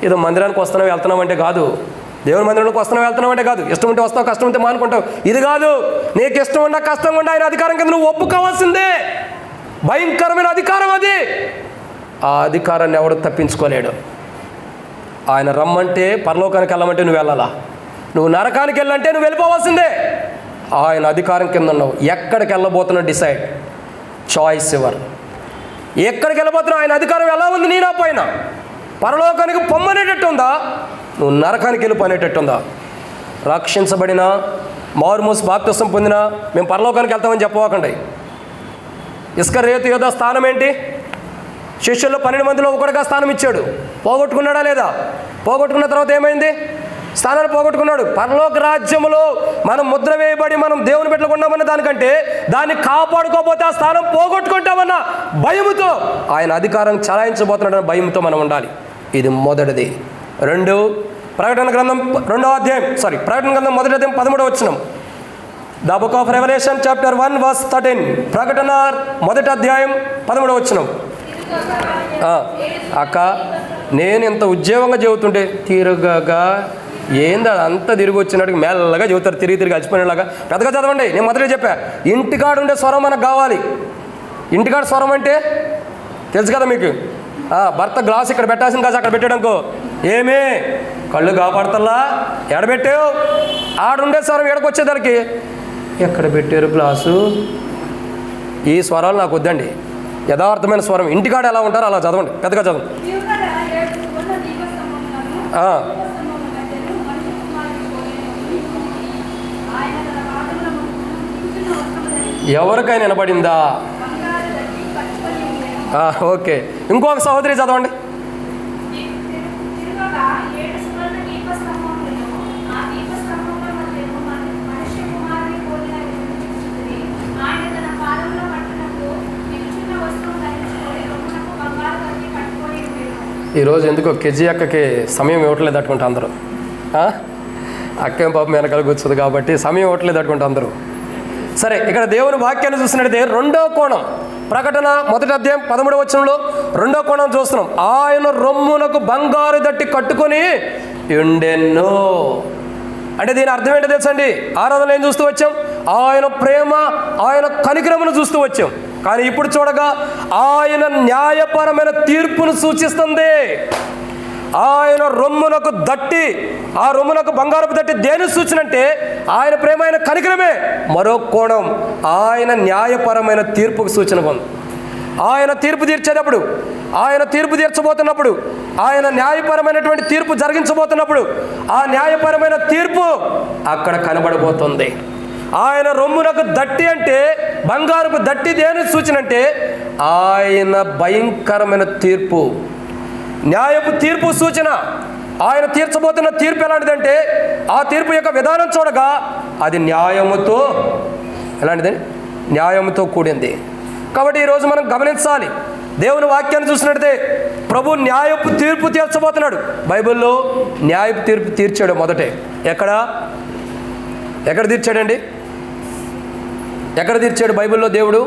ఏదో మందిరానికి వస్తున్నావు వెళ్తున్నావు అంటే కాదు, దేవుని మందిరానికి వస్తున్నావు వెళ్తున్నావు అంటే కాదు, ఇష్టం ఉంటే వస్తావు, కష్టం ఉంటే మానుకుంటావు, ఇది కాదు. నీకు ఇష్టం ఉన్నా కష్టంగా ఉండి ఆయన అధికారం కింద నువ్వు ఒప్పుకోవాల్సిందే. భయంకరమైన అధికారం అది. ఆ అధికారాన్ని ఎవడు తప్పించుకోలేడు. ఆయన రమ్మంటే, పరలోకానికి వెళ్ళమంటే నువ్వు వెళ్ళాలా, నువ్వు నరకానికి వెళ్ళంటే నువ్వు వెళ్ళిపోవాల్సిందే. ఆయన అధికారం కింద ఉన్నావు. ఎక్కడికి వెళ్ళబోతున్నావు డిసైడ్, చాయిస్ యువర్. ఎక్కడికి వెళ్ళబోతున్నావు? ఆయన అధికారం ఎలా ఉంది నీ నా పైన? పరలోకానికి పొమ్మనేటట్టు ఉందా, నువ్వు నరకానికి వెళ్ళిపోనేటట్టు ఉందా? రక్షించబడినా, మారుమూసి బాప్తిసం పొందినా మేము పరలోకానికి వెళ్తామని చెప్పవకండి. ఇస్కరియోతు యోధ స్థానం ఏంటి? శిష్యుల్లో 12 మందిలో ఒకటిగా స్థానం ఇచ్చాడు. పోగొట్టుకున్నాడా లేదా? పోగొట్టుకున్న తర్వాత ఏమైంది? స్థానాన్ని పోగొట్టుకున్నాడు. పరలోక రాజ్యంలో మనం ముద్ర వేయబడి మనం దేవుని బిడ్డలుగా ఉన్నామన్న దానికంటే దాన్ని కాపాడుకోకపోతే ఆ స్థానం పోగొట్టుకుంటామన్న భయముతో, ఆయన అధికారం చలాయించబోతున్నాడన్న భయంతో మనం ఉండాలి. ఇది మొదటిది. 2 ప్రకటన గ్రంథం 2వ అధ్యాయం, ప్రకటన గ్రంథం 1వ అధ్యాయం 13వ వచనం. The book of Revelation chapter 1:13. ప్రకటన 1వ అధ్యాయం 13వ వచనం. అక్క, నేను ఇంత ఉద్యోగంగా చెబుతుంటే తిరగగా ఏంది అంతా తిరిగి వచ్చినట్టుగా మెల్లగా చెబుతారు, తిరిగి అచ్చిపోయినలాగా. పెద్దగా చదవండి. నేను మొదట చెప్పా, ఇంటికాడ ఉండే స్వరం మనకు కావాలి. ఇంటికాడ స్వరం అంటే తెలుసు కదా మీకు. భర్త గ్లాస్ ఇక్కడ పెట్టాల్సింది కాదు, అక్కడ పెట్టాడనుకో ఏమే కళ్ళు కాపాడతల్లా, ఎడబెట్టావు, ఆడుండే స్వరం ఎడకొచ్చేదానికి ఎక్కడ పెట్టారు గ్లాసు. ఈ స్వరాలు నాకు వద్దండి. యథార్థమైన స్వరం ఇంటికాడ ఎలా ఉంటారో అలా చదవండి, పెద్దగా చదవండి. ఎవరికైనా వినపడిందా? ఓకే, ఇంకొక సహోదరి చదవండి. ఈరోజు ఎందుకో కేజీ అక్కకి సమయం ఇవ్వట్లేదు అట్టుకుంటా అందరూ. అక్కేం పాపం వెనకాల కూర్చుంది కాబట్టి సమయం ఇవ్వట్లేదు అట్టుకుంటా అందరూ. సరే, ఇక్కడ దేవుని వాక్యాన్ని చూసినట్టయితే 2వ కోణం, ప్రకటన 1వ అధ్యాయం 13వ వచనంలో 2వ కోణం చూస్తున్నాం. ఆయన రొమ్మునకు బంగారు దట్టి కట్టుకొని ఉండెను. అంటే దీని అర్థం ఏంటో తెలుసండి? ఆరాధనలో ఏం చూస్తూ వచ్చాం? ఆయన ప్రేమ, ఆయన కనికరమును చూస్తూ వచ్చాం. కానీ ఇప్పుడు చూడగా ఆయన న్యాయపరమైన తీర్పును సూచిస్తుంది. ఆయన రొమ్మునకు దట్టి, ఆ రొమ్మునకు బంగారపు దట్టి దేని సూచన అంటే ఆయన ప్రేమ, ఆయన కనికరమే. మరో కోణం, ఆయన న్యాయపరమైన తీర్పుకు సూచన ఉంది. ఆయన తీర్పు తీర్చేటప్పుడు, ఆయన తీర్పు తీర్చబోతున్నప్పుడు, ఆయన న్యాయపరమైనటువంటి తీర్పు జరిగించబోతున్నప్పుడు ఆ న్యాయపరమైన తీర్పు అక్కడ కనబడబోతుంది. ఆయన రొమ్మునకు దట్టి అంటే బంగారపు దట్టి దేని సూచన అంటే ఆయన భయంకరమైన తీర్పు, న్యాయపు తీర్పు సూచన. ఆయన తీర్చబోతున్న తీర్పు ఎలాంటిదంటే ఆ తీర్పు యొక్క విధానం చూడగా అది న్యాయముతో ఎలాంటిది? న్యాయముతో కూడింది. కాబట్టి ఈరోజు మనం గమనించాలి, దేవుని వాక్యాన్ని చూసినట్లయితే ప్రభు న్యాయపు తీర్పు తీర్చబోతున్నాడు. బైబిల్లో న్యాయపు తీర్పు తీర్చాడు మొదటే. ఎక్కడ తీర్చాడండి? ఎక్కడ తీర్చాడు బైబిల్లో దేవుడు?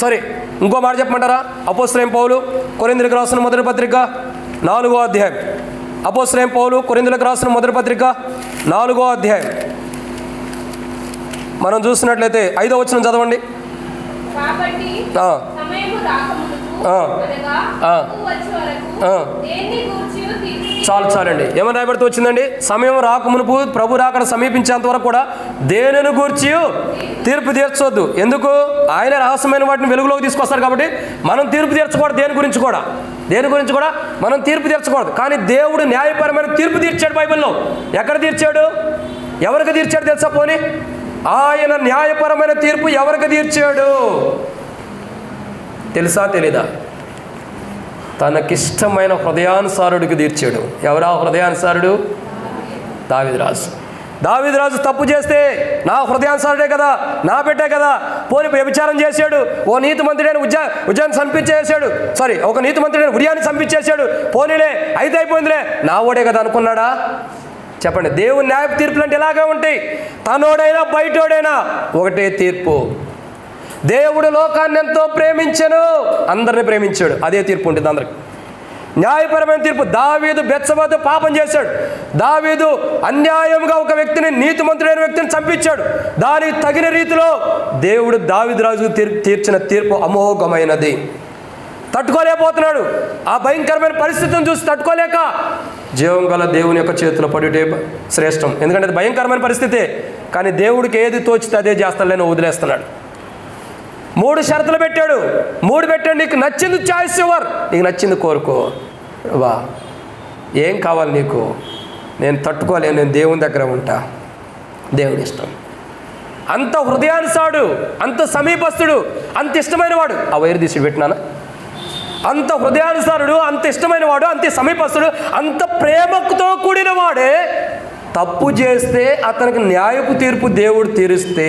సరే, ఇంకో మాట చెప్పమంటారా? అపోస్తలుడైన పౌలు కొరింథీయులకు రాసిన మొదటి పత్రిక 4వ అధ్యాయం. అపోస్తలుడైన పౌలు కొరింథీయులకు రాసిన మొదటి పత్రిక 4వ అధ్యాయం మనం చూసినట్లయితే 5వ వచనం చదవండి. చాలండి. ఏమని రాయబడుతూ వచ్చిందండి? సమయం రాకమునుపు, ప్రభు రాకడ సమీపించేంత వరకు కూడా దేనిని గూర్చి తీర్పు తీర్చవద్దు. ఎందుకు? ఆయన రహస్యమైన వాటిని వెలుగులోకి తీసుకొస్తారు కాబట్టి మనం తీర్పు తీర్చకూడదు. దేని గురించి కూడా మనం తీర్పు తీర్చకూడదు. కానీ దేవుడు న్యాయపరమైన తీర్పు తీర్చాడు బైబిల్లో. ఎక్కడ తీర్చాడు? ఎవరికి తీర్చాడు తెలుసా? పోనీ ఆయన న్యాయపరమైన తీర్పు ఎవరికి తీర్చాడు తెలుసా? తెలీదా? తనకిష్టమైన హృదయానుసారుడికి తీర్చాడు. ఎవరా హృదయానుసారుడు? దావీదు రాజు తప్పు చేస్తే నా హృదయానుసారుడే కదా, నా బిడ్డే కదా. పోనీ వ్యభిచారం చేశాడు, ఓ నీతిమంతుడైన ఉజ్జాన్ని చంపించేసాడు. ఒక నీతిమంతుడైన ఉరియాన్ని చంపించేశాడు. పోనీలే, అయితే అయిపోయిందిలే, నా ఓడే కదా అనుకున్నాడా? చెప్పండి. దేవుని న్యాయ తీర్పులు అంటే ఇలాగే ఉంటాయి. తనోడైనా బయటోడైనా ఒకటే తీర్పు. దేవుడు లోకాన్ని ఎంతో ప్రేమించెను, అందరిని ప్రేమించాడు. అదే తీర్పు ఉంటుంది అందరికి. న్యాయపరమైన తీర్పు. దావీదు బెత్షెబతో పాపం చేశాడు. దావీదు అన్యాయంగా ఒక వ్యక్తిని, నీతిమంతుడైన వ్యక్తిని చంపించాడు. దానికి తగిన రీతిలో దేవుడు దావీదు రాజు తీర్చిన తీర్పు అమోఘమైనది. తట్టుకోలేకపోతున్నాడు. ఆ భయంకరమైన పరిస్థితిని చూసి తట్టుకోలేక జీవం గల దేవుని యొక్క చేతిలో పడితే శ్రేష్టం. ఎందుకంటే అది భయంకరమైన పరిస్థితి. కానీ దేవుడికి ఏది తోచితే అదే చేస్తాడని వదిలేస్తున్నాడు. 3 షరతులు పెట్టాడు. నీకు నచ్చింది చాయిస్ యువర్, నీకు నచ్చింది కోరుకో. ఏం కావాలి నీకు? నేను తట్టుకోలేను, నేను దేవుని దగ్గర ఉంటా, దేవుని ఇష్టం. అంత హృదయానుసారుడు, అంత సమీపస్తుడు, అంత ఇష్టమైన వాడు. ఆ వైరు తీసి పెట్టినానా? అంత హృదయానుసారుడు, అంత ఇష్టమైన వాడు, అంత సమీపస్తుడు, అంత ప్రేమతో కూడిన వాడే తప్పు చేస్తే అతనికి న్యాయపు తీర్పు దేవుడు తీరుస్తే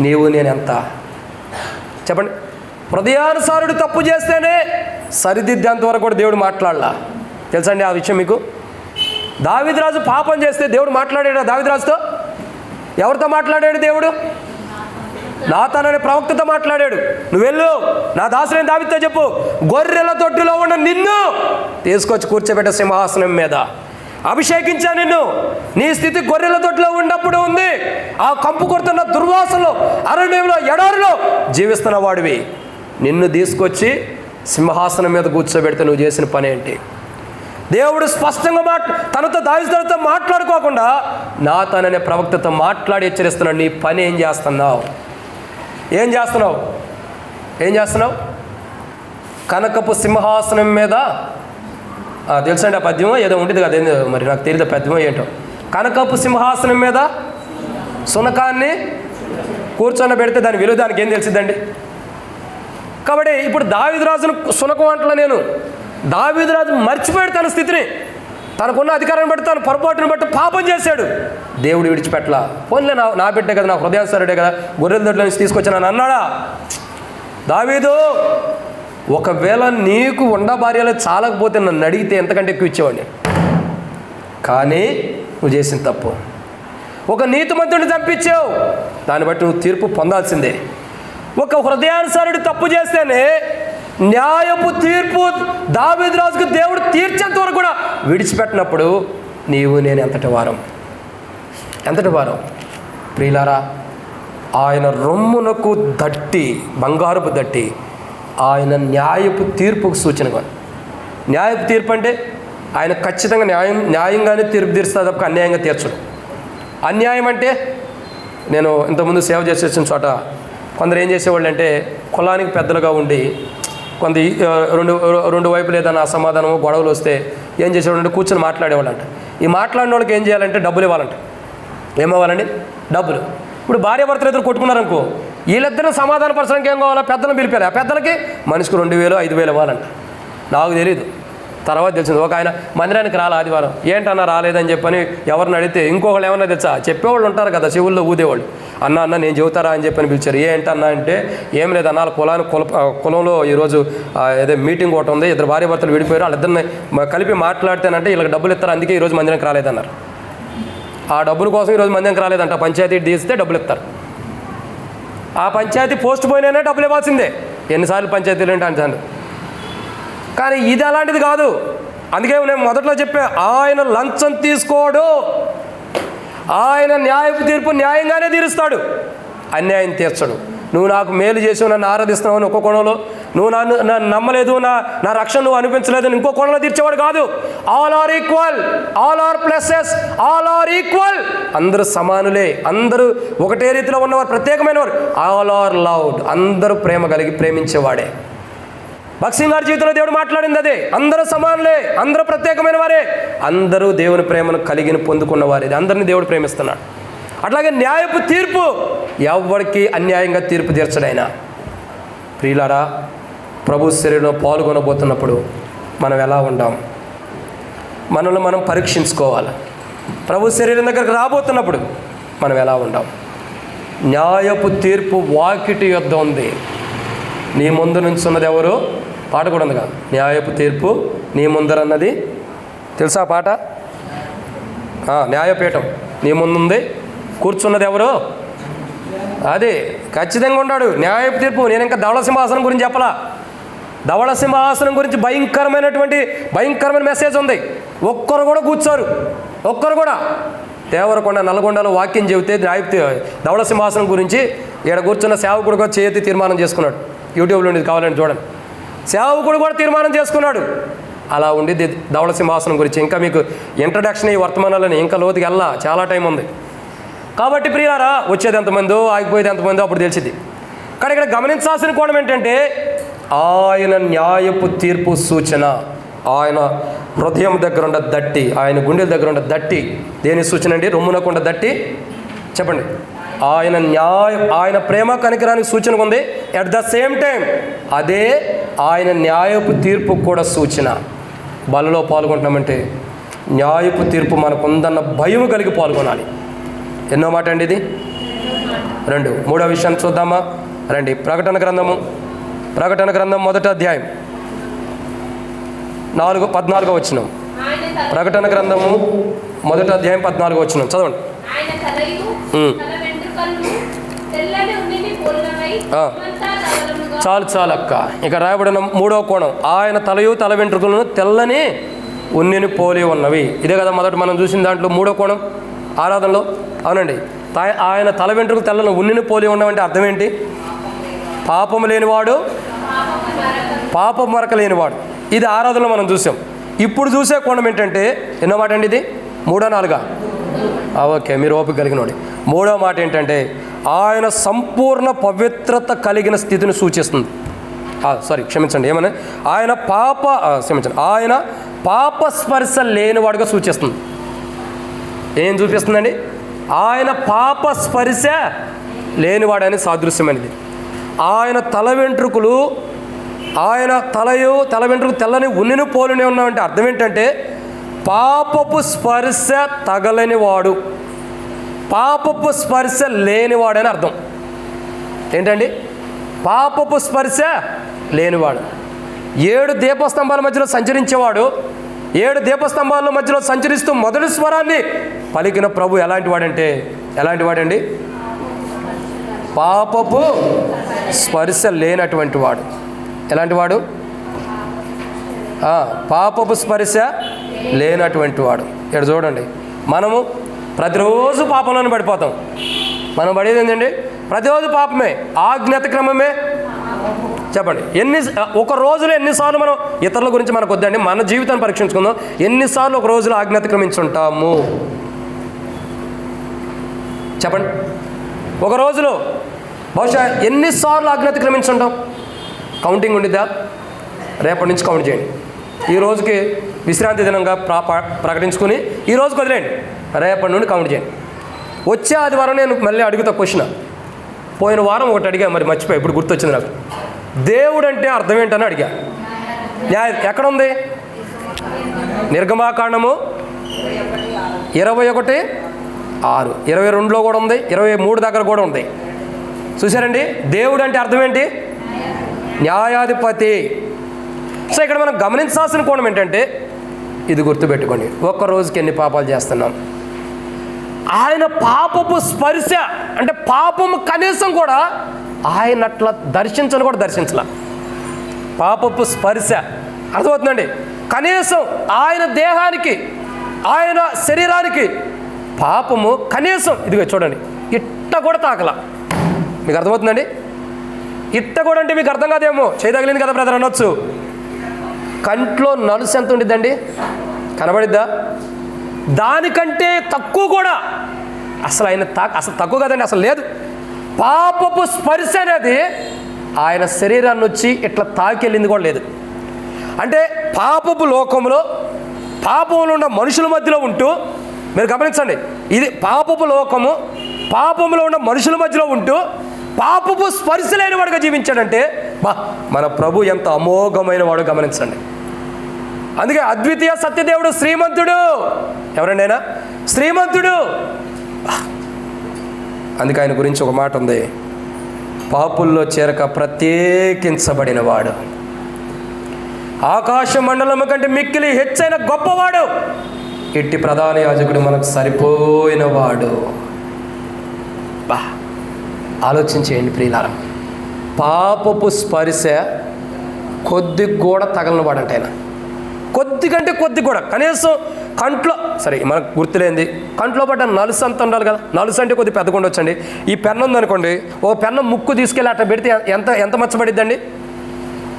నీవు నేనెంత? చెప్పండి. హృదయానుసారుడు తప్పు చేస్తేనే సరిదిద్దేంత వరకు కూడా దేవుడు మాట్లాడలా. తెలుసండి ఆ విషయం మీకు? దావీదు రాజు పాపం చేస్తే దేవుడు మాట్లాడాడు. దావీదు రాజుతో ఎవరితో మాట్లాడాడు? దేవుడు నాతాను అనే ప్రవక్తతో మాట్లాడాడు. నువ్వు వెళ్ళు, నా దాసులైన దావీదుతో చెప్పు, గొర్రెల తొట్టులో ఉన్న నిన్ను తీసుకొచ్చి కూర్చోబెట్టే సింహాసనం మీద అభిషేకించా నిన్ను. నీ స్థితి గొర్రెల తొట్టులో ఉన్నప్పుడు ఉంది. ఆ కంపు కొడుతున్న దుర్వాసనలో, అరణ్యంలో, ఎడారిలో జీవిస్తున్న వాడివి. నిన్ను తీసుకొచ్చి సింహాసనం మీద కూర్చోబెడితే నువ్వు చేసిన పని ఏంటి? దేవుడు స్పష్టంగా తనతో దావీదుతో మాట్లాడుకోకుండా నాతాననే ప్రవక్తతో మాట్లాడి హెచ్చరిస్తున్నాడు. నీ పని ఏం చేస్తున్నావు? కనకపు సింహాసనం మీద తెలుసండి ఆ పద్యమో ఏదో ఉంటుంది కదా, మరి నాకు తెలియదు పద్యమో ఏంటో. కనకపు సింహాసనం మీద సునకాన్ని కూర్చొని దాని విలువ దానికి ఏం తెలిసిద్దండి? కాబట్టి ఇప్పుడు దావీదు రాజును సునకం అంటలా నేను. దావీదు రాజు మర్చిపోయాడు తన స్థితిని, తనకున్న అధికారాన్ని బట్టి, తన పొరపాటును బట్టి పాపం చేశాడు. దేవుడు విడిచిపెట్టలా. పోన్లే, నా బిడ్డే కదా, నా హృదయానుసారుడే కదా, గొర్రెల దొడ్ల నుంచి తీసుకొచ్చానని అన్నాడా? దావీదు, ఒకవేళ నీకు ఉండ భార్యలో చాలకపోతే నన్ను అడిగితే ఎంతకంటే ఎక్కువ ఇచ్చేవాడిని. కానీ నువ్వు చేసిన తప్పు. ఒక నీతిమంతుడిని చంపించావు, దాన్ని బట్టి నువ్వు తీర్పు పొందాల్సిందే. ఒక హృదయానుసారుడు తప్పు చేస్తేనే న్యాయపు తీర్పు దావీదు రాజుకు దేవుడు తీర్చేంత వరకు కూడా విడిచిపెట్టినప్పుడు నీవు నేను ఎంతటి వారం? ప్రియులారా, ఆయన రొమ్మునకు దట్టి, బంగారపు దట్టి, ఆయన న్యాయపు తీర్పుకు సూచనగా. న్యాయపు తీర్పు అంటే ఆయన ఖచ్చితంగా న్యాయంగానే తీర్పు తీరుస్తుంది తప్ప అన్యాయంగా తీర్చడు. అన్యాయం అంటే, నేను ఇంతకుముందు సేవ చేసి వచ్చిన చోట కొందరు ఏం చేసేవాళ్ళు అంటే, కులానికి పెద్దలుగా ఉండి కొంత రెండు వైపులు ఏదైనా అసమాధానం, గొడవలు వస్తే ఏం చేసేవాళ్ళు అంటే కూర్చొని మాట్లాడేవాళ్ళంట. ఈ మాట్లాడిన వాళ్ళకి ఏం చేయాలంటే డబ్బులు ఇవ్వాలంట. ఏమవ్వాలండి? డబ్బులు. ఇప్పుడు భార్యాభర్తలు ఇద్దరు కొట్టుకున్నారనుకో, వీళ్ళిద్దరిని సమాధానపరచడానికి ఏం కావాలా? పెద్దలను పిలిపారు. ఆ పెద్దలకి మనిషికి 2000, 5000 ఇవ్వాలంట. నాకు తెలీదు, తర్వాత తెలిసింది. ఒక ఆయన మందిరానికి రాలే ఆదివారం, ఏంటన్నా రాలేదని చెప్పని ఎవరిని అడిగితే ఇంకొకళ్ళు ఏమన్నా తెలుసా, చెప్పేవాళ్ళు ఉంటారు కదా చెవుల్లో ఊదేవాళ్ళు, అన్న నేను చెబుతారా అని చెప్పని పిలిచారు. ఏంటన్నా అంటే ఏం లేదు అన్న, కులంలో ఈరోజు ఏదో మీటింగ్ ఒకటి ఉంది, ఇద్దరు భార్య భర్తలు విడిపోయారు, వాళ్ళిద్దరిని కలిపి మాట్లాడితేనంటే వీళ్ళకి డబ్బులు ఇస్తారు, అందుకే ఈరోజు మందిరానికి రాలేదన్నారు. ఆ డబ్బుల కోసం ఈరోజు మందిరానికి రాలేదంట, పంచాయతీ తీస్తే డబ్బులు ఇస్తారు. ఆ పంచాయతీ పోస్ట్ పోయినా డబ్బులు ఇవ్వాల్సిందే, ఎన్నిసార్లు పంచాయతీలు ఏంటి అంటాను. కానీ ఇది అలాంటిది కాదు. అందుకే నేను మొదట్లో చెప్పా, ఆయన లంచం తీసుకోడు, ఆయన న్యాయపు తీర్పు న్యాయంగానే తీరుస్తాడు, అన్యాయం తీర్చడు. నువ్వు నాకు మేలు చేసావు, నన్ను ఆరాధిస్తున్నావు అని ఒక్కో కోణంలో, నువ్వు నన్ను నమ్మలేదు, నా రక్షణ నువ్వు అనిపించలేదు ఇంకో కోణంలో తీర్చేవాడు కాదు. All are equal, all are pluses, all are equal. అందరూ సమానులే, అందరూ ఒకటే రీతిలో ఉన్నవారు, ప్రత్యేకమైన వారు. ఆల్ ఆర్ లవ్డ్, అందరూ ప్రేమ కలిగి ప్రేమించేవాడే. భక్త్ సింగ్ గారి జీవితంలో దేవుడు మాట్లాడింది అదే. అందరూ సమానులే, అందరూ ప్రత్యేకమైన వారే, అందరూ దేవుని ప్రేమను కలిగిన పొందుకున్న వారే, అందరినీ దేవుడు ప్రేమిస్తున్నాడు. అట్లాగే న్యాయపు తీర్పు, ఎవరికి అన్యాయంగా తీర్పు తీర్చడైనా. ప్రియులారా, ప్రభు శరీరంలో పాల్గొనబోతున్నప్పుడు మనం ఎలా ఉంటాం, మనల్ని మనం పరీక్షించుకోవాలి. ప్రభు శరీరం దగ్గరకు రాబోతున్నప్పుడు మనం ఎలా ఉంటాం. న్యాయపు తీర్పు వాకిటి యొద్ద ఉంది, నీ ముందు నుంచున్నది ఎవరు? పాట కూడా ఉందిగా, న్యాయపు తీర్పు నీ ముందరన్నది. తెలుసా పాట? న్యాయపీఠం నీ ముందుంది, కూర్చున్నది ఎవరు? అది ఖచ్చితంగా ఉన్నాడు. న్యాయపు తీర్పు. నేను ఇంకా ధవళ సింహాసనం గురించి చెప్పలా. ధవళ సింహాసనం గురించి భయంకరమైన మెసేజ్ ఉంది. ఒక్కరు కూడా కూర్చోరు, ఒక్కరు కూడా. దేవరకొండ నల్గొండలో వాక్యం చెబితే ధవళ సింహాసనం గురించి ఇక్కడ కూర్చున్న సేవకుడు చేతి తీర్మానం చేసుకున్నాడు. యూట్యూబ్లో ఉండేది, కావాలని చూడండి. సేవకుడు కూడా తీర్మానం చేసుకున్నాడు. అలా ఉండేది ధవళ సింహాసనం గురించి. ఇంకా మీకు ఇంట్రడక్షన్ ఈ వర్తమానాలని ఇంకా లోతుకి వెళ్ళా, చాలా టైం ఉంది. కాబట్టి ప్రియులారా, వచ్చేది ఎంతమందో ఆగిపోయేది ఎంతమందో అప్పుడు తెలిసింది. కానీ ఇక్కడ గమనించాల్సిన కోణం ఏంటంటే, ఆయన న్యాయపు తీర్పు సూచన. ఆయన హృదయం దగ్గర ఉన్న దట్టి, ఆయన గుండెల దగ్గర ఉన్న దట్టి దేని సూచన అండి? రొమ్మునకుండా దట్టి చెప్పండి. ఆయన ప్రేమ కనికరానికి సూచన ఉంది. అట్ ద సేమ్ టైం అదే ఆయన న్యాయపు తీర్పు కూడా సూచన. బలలో పాల్గొంటున్నామంటే న్యాయపు తీర్పు మనకుందన్న భయం కలిగి పాల్గొనాలి. ఎన్నో మాట అండి ఇది? 2. 3వ విషయాన్ని చూద్దామా రండి. ప్రకటన గ్రంథం 1వ అధ్యాయం 14వ వచనం. ప్రకటన గ్రంథము 1వ అధ్యాయం 14వ వచనం చదవండి. చాలు అక్క. ఇక రాయబడిన 3వ కోణం, ఆయన తలయు తల వెంట్రుకలను తెల్లని ఉన్నిని పోలి ఉన్నవి. ఇదే కదా మొదట మనం చూసిన దాంట్లో 3వ కోణం ఆరాధనలో. అవునండి, ఆయన తల వెంట్రుకలు తెల్లని ఉన్నిని పోలి ఉన్నవంటే అర్థం ఏంటి? పాపము లేనివాడు, పాపం మరక లేనివాడు. ఇది ఆరాధనలో మనం చూసాం. ఇప్పుడు చూసే కోణం ఏంటంటే, ఎన్నో మాట అండి ఇది? 3వ 4వ? ఓకే, మీరు ఓపిక కలిగినోడి. 3వ మాట ఏంటంటే, ఆయన సంపూర్ణ పవిత్రత కలిగిన స్థితిని సూచిస్తుంది. క్షమించండి, ఏమన్నా ఆయన ఆయన పాప స్పర్శ లేనివాడుగా సూచిస్తుంది. ఏం చూపిస్తుందండి? ఆయన పాప స్పర్శ లేనివాడని సాదృశ్యమైనది. ఆయన తల వెంట్రుకలు, ఆయన తల వెంట్రుకలు తెల్లని ఉన్నిని పోలినే ఉన్నామంటే అర్థం ఏంటంటే, పాపపు స్పర్శ తగలనివాడు, పాపపు స్పర్శ లేనివాడని అర్థం. ఏంటండి? పాపపు స్పర్శ లేనివాడు. 7 దీపస్తంభాల మధ్యలో సంచరించేవాడు. 7 దీపస్తంభాల మధ్యలో సంచరిస్తూ మొదటి స్వరాన్ని పలికిన ప్రభు ఎలాంటి వాడండి? పాపపు స్పర్శ లేనటువంటి వాడు. ఎలాంటి వాడు? పాపపు స్పర్శ లేనటువంటి వాడు. ఇక్కడ చూడండి, మనము ప్రతిరోజు పాపంలోనే పడిపోతాం. మనం పడేది ఏంటండి? ప్రతిరోజు పాపమే, ఆజ్ఞాత క్రమమే. చెప్పండి, ఒక రోజులో ఎన్నిసార్లు మనం ఇతరుల గురించి మనకు వద్దండి, మన జీవితాన్ని పరీక్షించుకుందాం. ఎన్నిసార్లు ఒక రోజులో ఆజ్ఞాత క్రమించుంటాము? చెప్పండి, ఒక రోజులో బహుశా ఎన్నిసార్లు ఆజ్ఞాత క్రమించుంటాం? కౌంటింగ్ ఉండిద్దా? రేపటి నుంచి కౌంట్ చేయండి. ఈ రోజుకి విశ్రాంతి దినంగా ప్రకటించుకుని ఈ రోజుకి వదిలేండి, రేపటి నుండి కౌంట్ చేయండి. వచ్చే ఆదివారం నేను మళ్ళీ అడుగుతా క్వశ్చన్. పోయిన వారం ఒకటి అడిగా, మరి మర్చిపోయి, ఇప్పుడు గుర్తొచ్చింది నాకు. దేవుడు అంటే అర్థం ఏంటని అడిగా. ఎక్కడ ఉంది? నిర్గమాకాండము 21:6, 22లో కూడా ఉంది, 23 దగ్గర కూడా ఉంది. చూసారండి, దేవుడు అంటే అర్థం ఏంటి? న్యాయాధిపతి. సో ఇక్కడ మనం గమనించాల్సిన కోణం ఏంటంటే, ఇది గుర్తుపెట్టుకోండి, ఒక్క రోజుకి ఎన్ని పాపాలు చేస్తున్నాం. ఆయన పాపపు స్పర్శ అంటే పాపము కనీసం కూడా ఆయన అట్లా దర్శించాల. పాపపు స్పర్శ అర్థమవుతుందండి. కనీసం ఆయన దేహానికి, ఆయన శరీరానికి పాపము కనీసం ఇదిగో చూడండి, ఇట్ట కూడా తాకల. మీకు అర్థమవుతుందండి? ఇట్ట కూడా అంటే మీకు అర్థం కాదేమో, చేయదగిలింది కదా బ్రదర్ అనొచ్చు. కంట్లో నలుసు ఎంత ఉండిద్దండి? కనబడిద్దా? దానికంటే తక్కువ కూడా అసలు ఆయన అసలు తక్కువ కదండి, అసలు లేదు. పాపపు స్పర్శ అనేది ఆయన శరీరాన్ని వచ్చి ఇట్లా తాకెళ్ళింది కూడా లేదు. అంటే పాపపు లోకంలో పాపంలో ఉన్న మనుషుల మధ్యలో ఉంటూ, మీరు గమనించండి, ఇది పాపపు లోకము, పాపంలో ఉన్న మనుషుల మధ్యలో ఉంటూ పాపపు స్పర్శ లేని వాడుగా జీవించాడంటే మన ప్రభు ఎంత అమోఘమైన వాడు గమనించండి. అందుకే అద్వితీయ సత్యదేవుడు శ్రీమంతుడు. ఎవరండి ఆయన? శ్రీమంతుడు. అందుకే ఆయన గురించి ఒక మాట ఉంది, పాపుల్లో చేరక ప్రత్యేకించబడిన వాడు, ఆకాశ మండలము కంటే మిక్కిలి హెచ్చైన గొప్పవాడు, ఇట్టి ప్రధాన యాజకుడు మనకు సరిపోయిన వాడు. ఆలోచించేయండి ప్రియులారా, పాపపు స్పర్శ కొద్ది కూడా తగలని వాడంట ఆయన. కొద్ది కంటే కొద్ది కూడా, కనీసం కంట్లో సరే మనకు గుర్తులేంది, కంట్లో పడ్డ నలుసు అంత ఉండాలి కదా. నలుసు అంటే కొద్ది పెద్దగా ఉండొచ్చండి. ఈ పెన్ను ఉందనుకోండి, ఓ పెన్ను ముక్కు తీసుకెళ్ళి అట్లా పెడితే ఎంత మచ్చబడిద్దండి?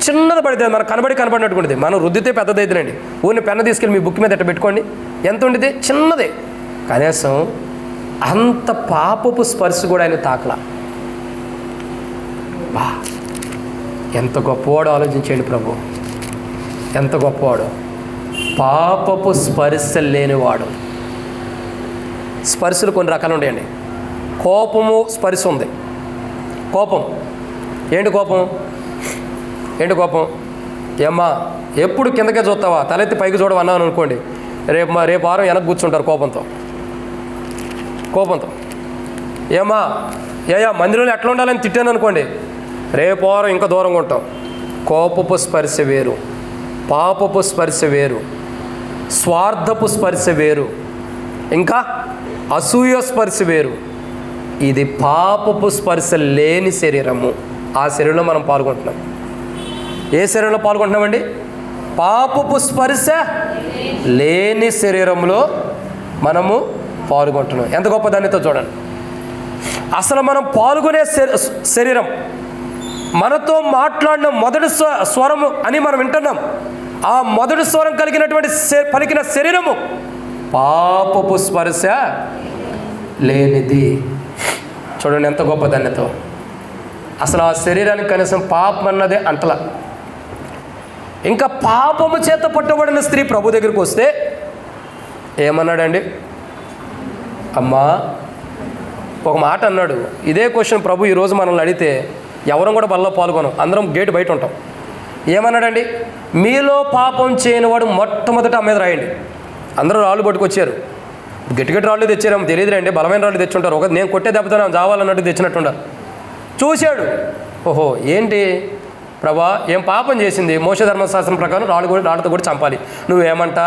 చిన్నది పడిద్ది, మనకు కనబడినట్టుకుంటుంది. మనం రుద్దితే పెద్దదైతుందండి. ఊరిని పెన్ను తీసుకెళ్ళి మీ బుక్ మీద ఎట్లా పెట్టుకోండి, ఎంత ఉండిద్ది? చిన్నదే. కనీసం అంత పాపపు స్పర్శ కూడా ఆయన తాకలా. ఎంత గొప్పవాడు ఆలోచించేయండి ప్రభు, ఎంత గొప్పవాడు. పాపపు స్పర్శ లేనివాడు. స్పర్శలు కొన్ని రకాలు ఉంటాయండి. కోపము స్పర్శ ఉంది. కోపం ఏంటి? కోపం ఏమ్మా ఎప్పుడు కిందకే చూస్తావా, తలెత్తి పైకి చూడవన్నాను అనుకోండి, రేపు వారం వెనక్కి కూర్చుంటారు కోపంతో. ఏమ్మా మందిరంలో ఎట్లా ఉండాలని తిట్టాను అనుకోండి, రేపు వారం ఇంకా దూరంగా ఉంటాం. కోపపు స్పర్శ వేరు, పాపపు స్పర్శ వేరు, స్వార్థపు స్పర్శ వేరు, ఇంకా అసూయ స్పర్శ వేరు. ఇది పాపపు స్పర్శ లేని శరీరము. ఆ శరీరంలో మనం పాల్గొంటున్నాం. ఏ శరీరంలో పాల్గొంటున్నామండి? పాపపు స్పర్శ లేని శరీరంలో మనము పాల్గొంటున్నాం. ఎంత గొప్ప దానితో చూడండి. అసలు మనం పాల్గొనే శరీరం, మనతో మాట్లాడిన మొదటి స్వరము అని మనం వింటున్నాం. ఆ మొదటి స్వరం కలిగినటువంటి పలికిన శరీరము పాపపు స్పర్శ లేనిది. చూడండి ఎంత గొప్ప ధన్యత. అసలు ఆ శరీరానికి కనీసం పాపం అన్నదే అంటల. ఇంకా పాపము చేత పట్టబడిన స్త్రీ ప్రభు దగ్గరికి వస్తే ఏమన్నాడండి? అమ్మా, ఒక మాట అన్నాడు. ఇదే క్వశ్చన్ ప్రభు ఈరోజు మనల్ని అడిగితే ఎవరం కూడా బల్లో పాల్గొనం, అందరం గేటు బయట ఉంటాం. ఏమన్నాడండి? మీలో పాపం చేయని వాడు మొట్టమొదట ఆ మీద రాయండి. అందరూ రాళ్ళు పట్టుకొచ్చారు. గట్టి రాళ్ళు తెచ్చారేమో తెలియదులేండి, బలమైన రాళ్ళు తెచ్చుంటారు. ఒక నేను కొట్టే దెబ్బతో చావాలన్నట్టు తెచ్చినట్టున్నారు. చూశాడు, ఓహో ఏంటి ప్రభా, ఏం పాపం చేసింది? మోషే ధర్మశాస్త్రం ప్రకారం రాళ్ళతో కూడా చంపాలి. నువ్వేమంటా?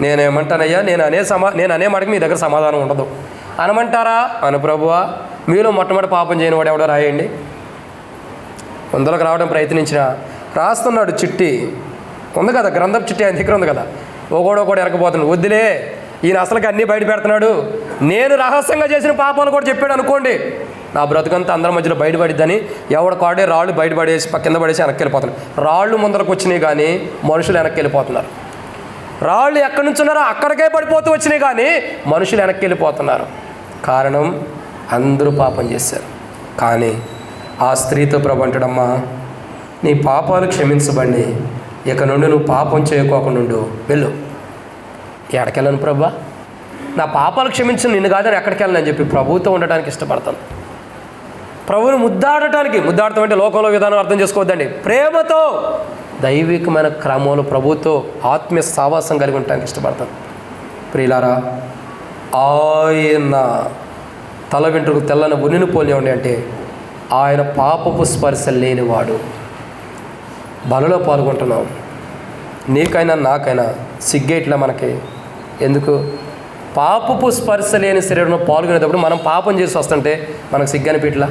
నేనేమంటానయ్యా, నేను అనే మాటకి మీ దగ్గర సమాధానం ఉండదు అనమంటారా? అను ప్రభువా, మీలో మొట్టమొదటి పాపం చేయని వాడు ఎవడో రాయండి. అందులోకి రావడం ప్రయత్నించిన రాస్తున్నాడు. చిట్టి ఉంది కదా, గ్రంథం చిట్టి ఆయన దగ్గర ఉంది కదా. ఒకడు ఎరకపోతున్నాడు. వద్దులే, ఈయన అసలుకి అన్నీ బయట పెడుతున్నాడు. నేను రహస్యంగా చేసిన పాపాలు కూడా చెప్పాడు అనుకోండి, నా బ్రతుకంతా అందరి మధ్యలో బయటపడిద్దని ఎవడ కాడే రాళ్ళు బయటపడేసి కింద పడేసి వెనక్కి వెళ్ళిపోతున్నారు. రాళ్ళు ముందరకు వచ్చినాయి కానీ మనుషులు వెనక్కి వెళ్ళిపోతున్నారు. రాళ్ళు ఎక్కడి నుంచి ఉన్నారో అక్కడికే పడిపోతూ వచ్చినాయి కానీ మనుషులు వెనక్కి వెళ్ళిపోతున్నారు. కారణం అందరూ పాపం చేశారు. కానీ ఆ స్త్రీతో ప్రభు అంటాడమ్మా, నీ పాపాలు క్షమించబడి ఇక నుండి నువ్వు పాపం చేయకోకుండా వెళ్ళు. ఎక్కడికెళ్ళను ప్రభా, నా పాపాలు క్షమించను, నిన్ను కాదని ఎక్కడికి వెళ్ళనని చెప్పి ప్రభువుతో ఉండడానికి ఇష్టపడతాను. ప్రభువుని ముద్దాడటం అంటే లోకంలో విధానం అర్థం చేసుకోవద్దండి. ప్రేమతో దైవికమైన క్రమంలో ప్రభుతో ఆత్మీయ సావాసం కలిగి ఉండటానికి ఇష్టపడతాం. ప్రియులారా, ఆయన తల వెంట్రుకు తెల్లని ఉనిని పోలేవండి అంటే ఆయన పాపపు స్పర్శ లేనివాడు. బలలో పాల్గొంటున్నాం, నీకైనా నాకైనా సిగ్గేట్లా మనకి ఎందుకు? పాపపు స్పర్శ లేని శరీరంలో పాల్గొనేటప్పుడు మనం పాపం చేసి వస్తుంటే మనకు సిగ్గు అనిపించలా?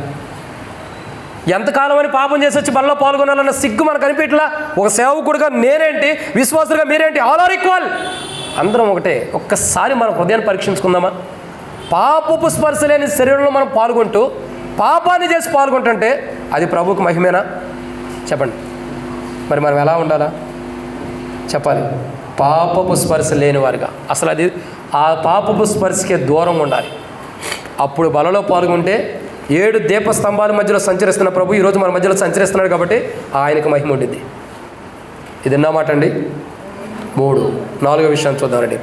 ఎంతకాలం అని పాపం చేసి వచ్చి బలలో పాల్గొనాలన్న సిగ్గు మనకు అనిపించలా? ఒక సేవకుడిగా నేనేంటి, విశ్వాసులుగా మీరేంటి, ఆల్ ఆర్ ఈక్వల్, అందరం ఒకటే. ఒక్కసారి మన హృదయాన్ని పరీక్షించుకుందామా? పాపపు స్పర్శ లేని శరీరంలో మనం పాల్గొంటూ పాపాన్ని చేసి పాల్గొంటుంటే అది ప్రభువుకు మహిమేనా? చెప్పండి. మరి మనం ఎలా ఉండాలా చెప్పాలి? పాపపు స్పర్శ లేని వారిగా, అసలు అది ఆ పాపపు స్పర్శకే దూరంగా ఉండాలి. అప్పుడు బలలో పాల్గొంటే 7 దీపస్తంభాల మధ్యలో సంచరిస్తున్న ప్రభు ఈరోజు మన మధ్యలో సంచరిస్తున్నాడు కాబట్టి ఆయనకు మహిమ ఉండింది. ఇది నా మాట అండి. 3, 4 విషయాన్ని చూద్దామండి.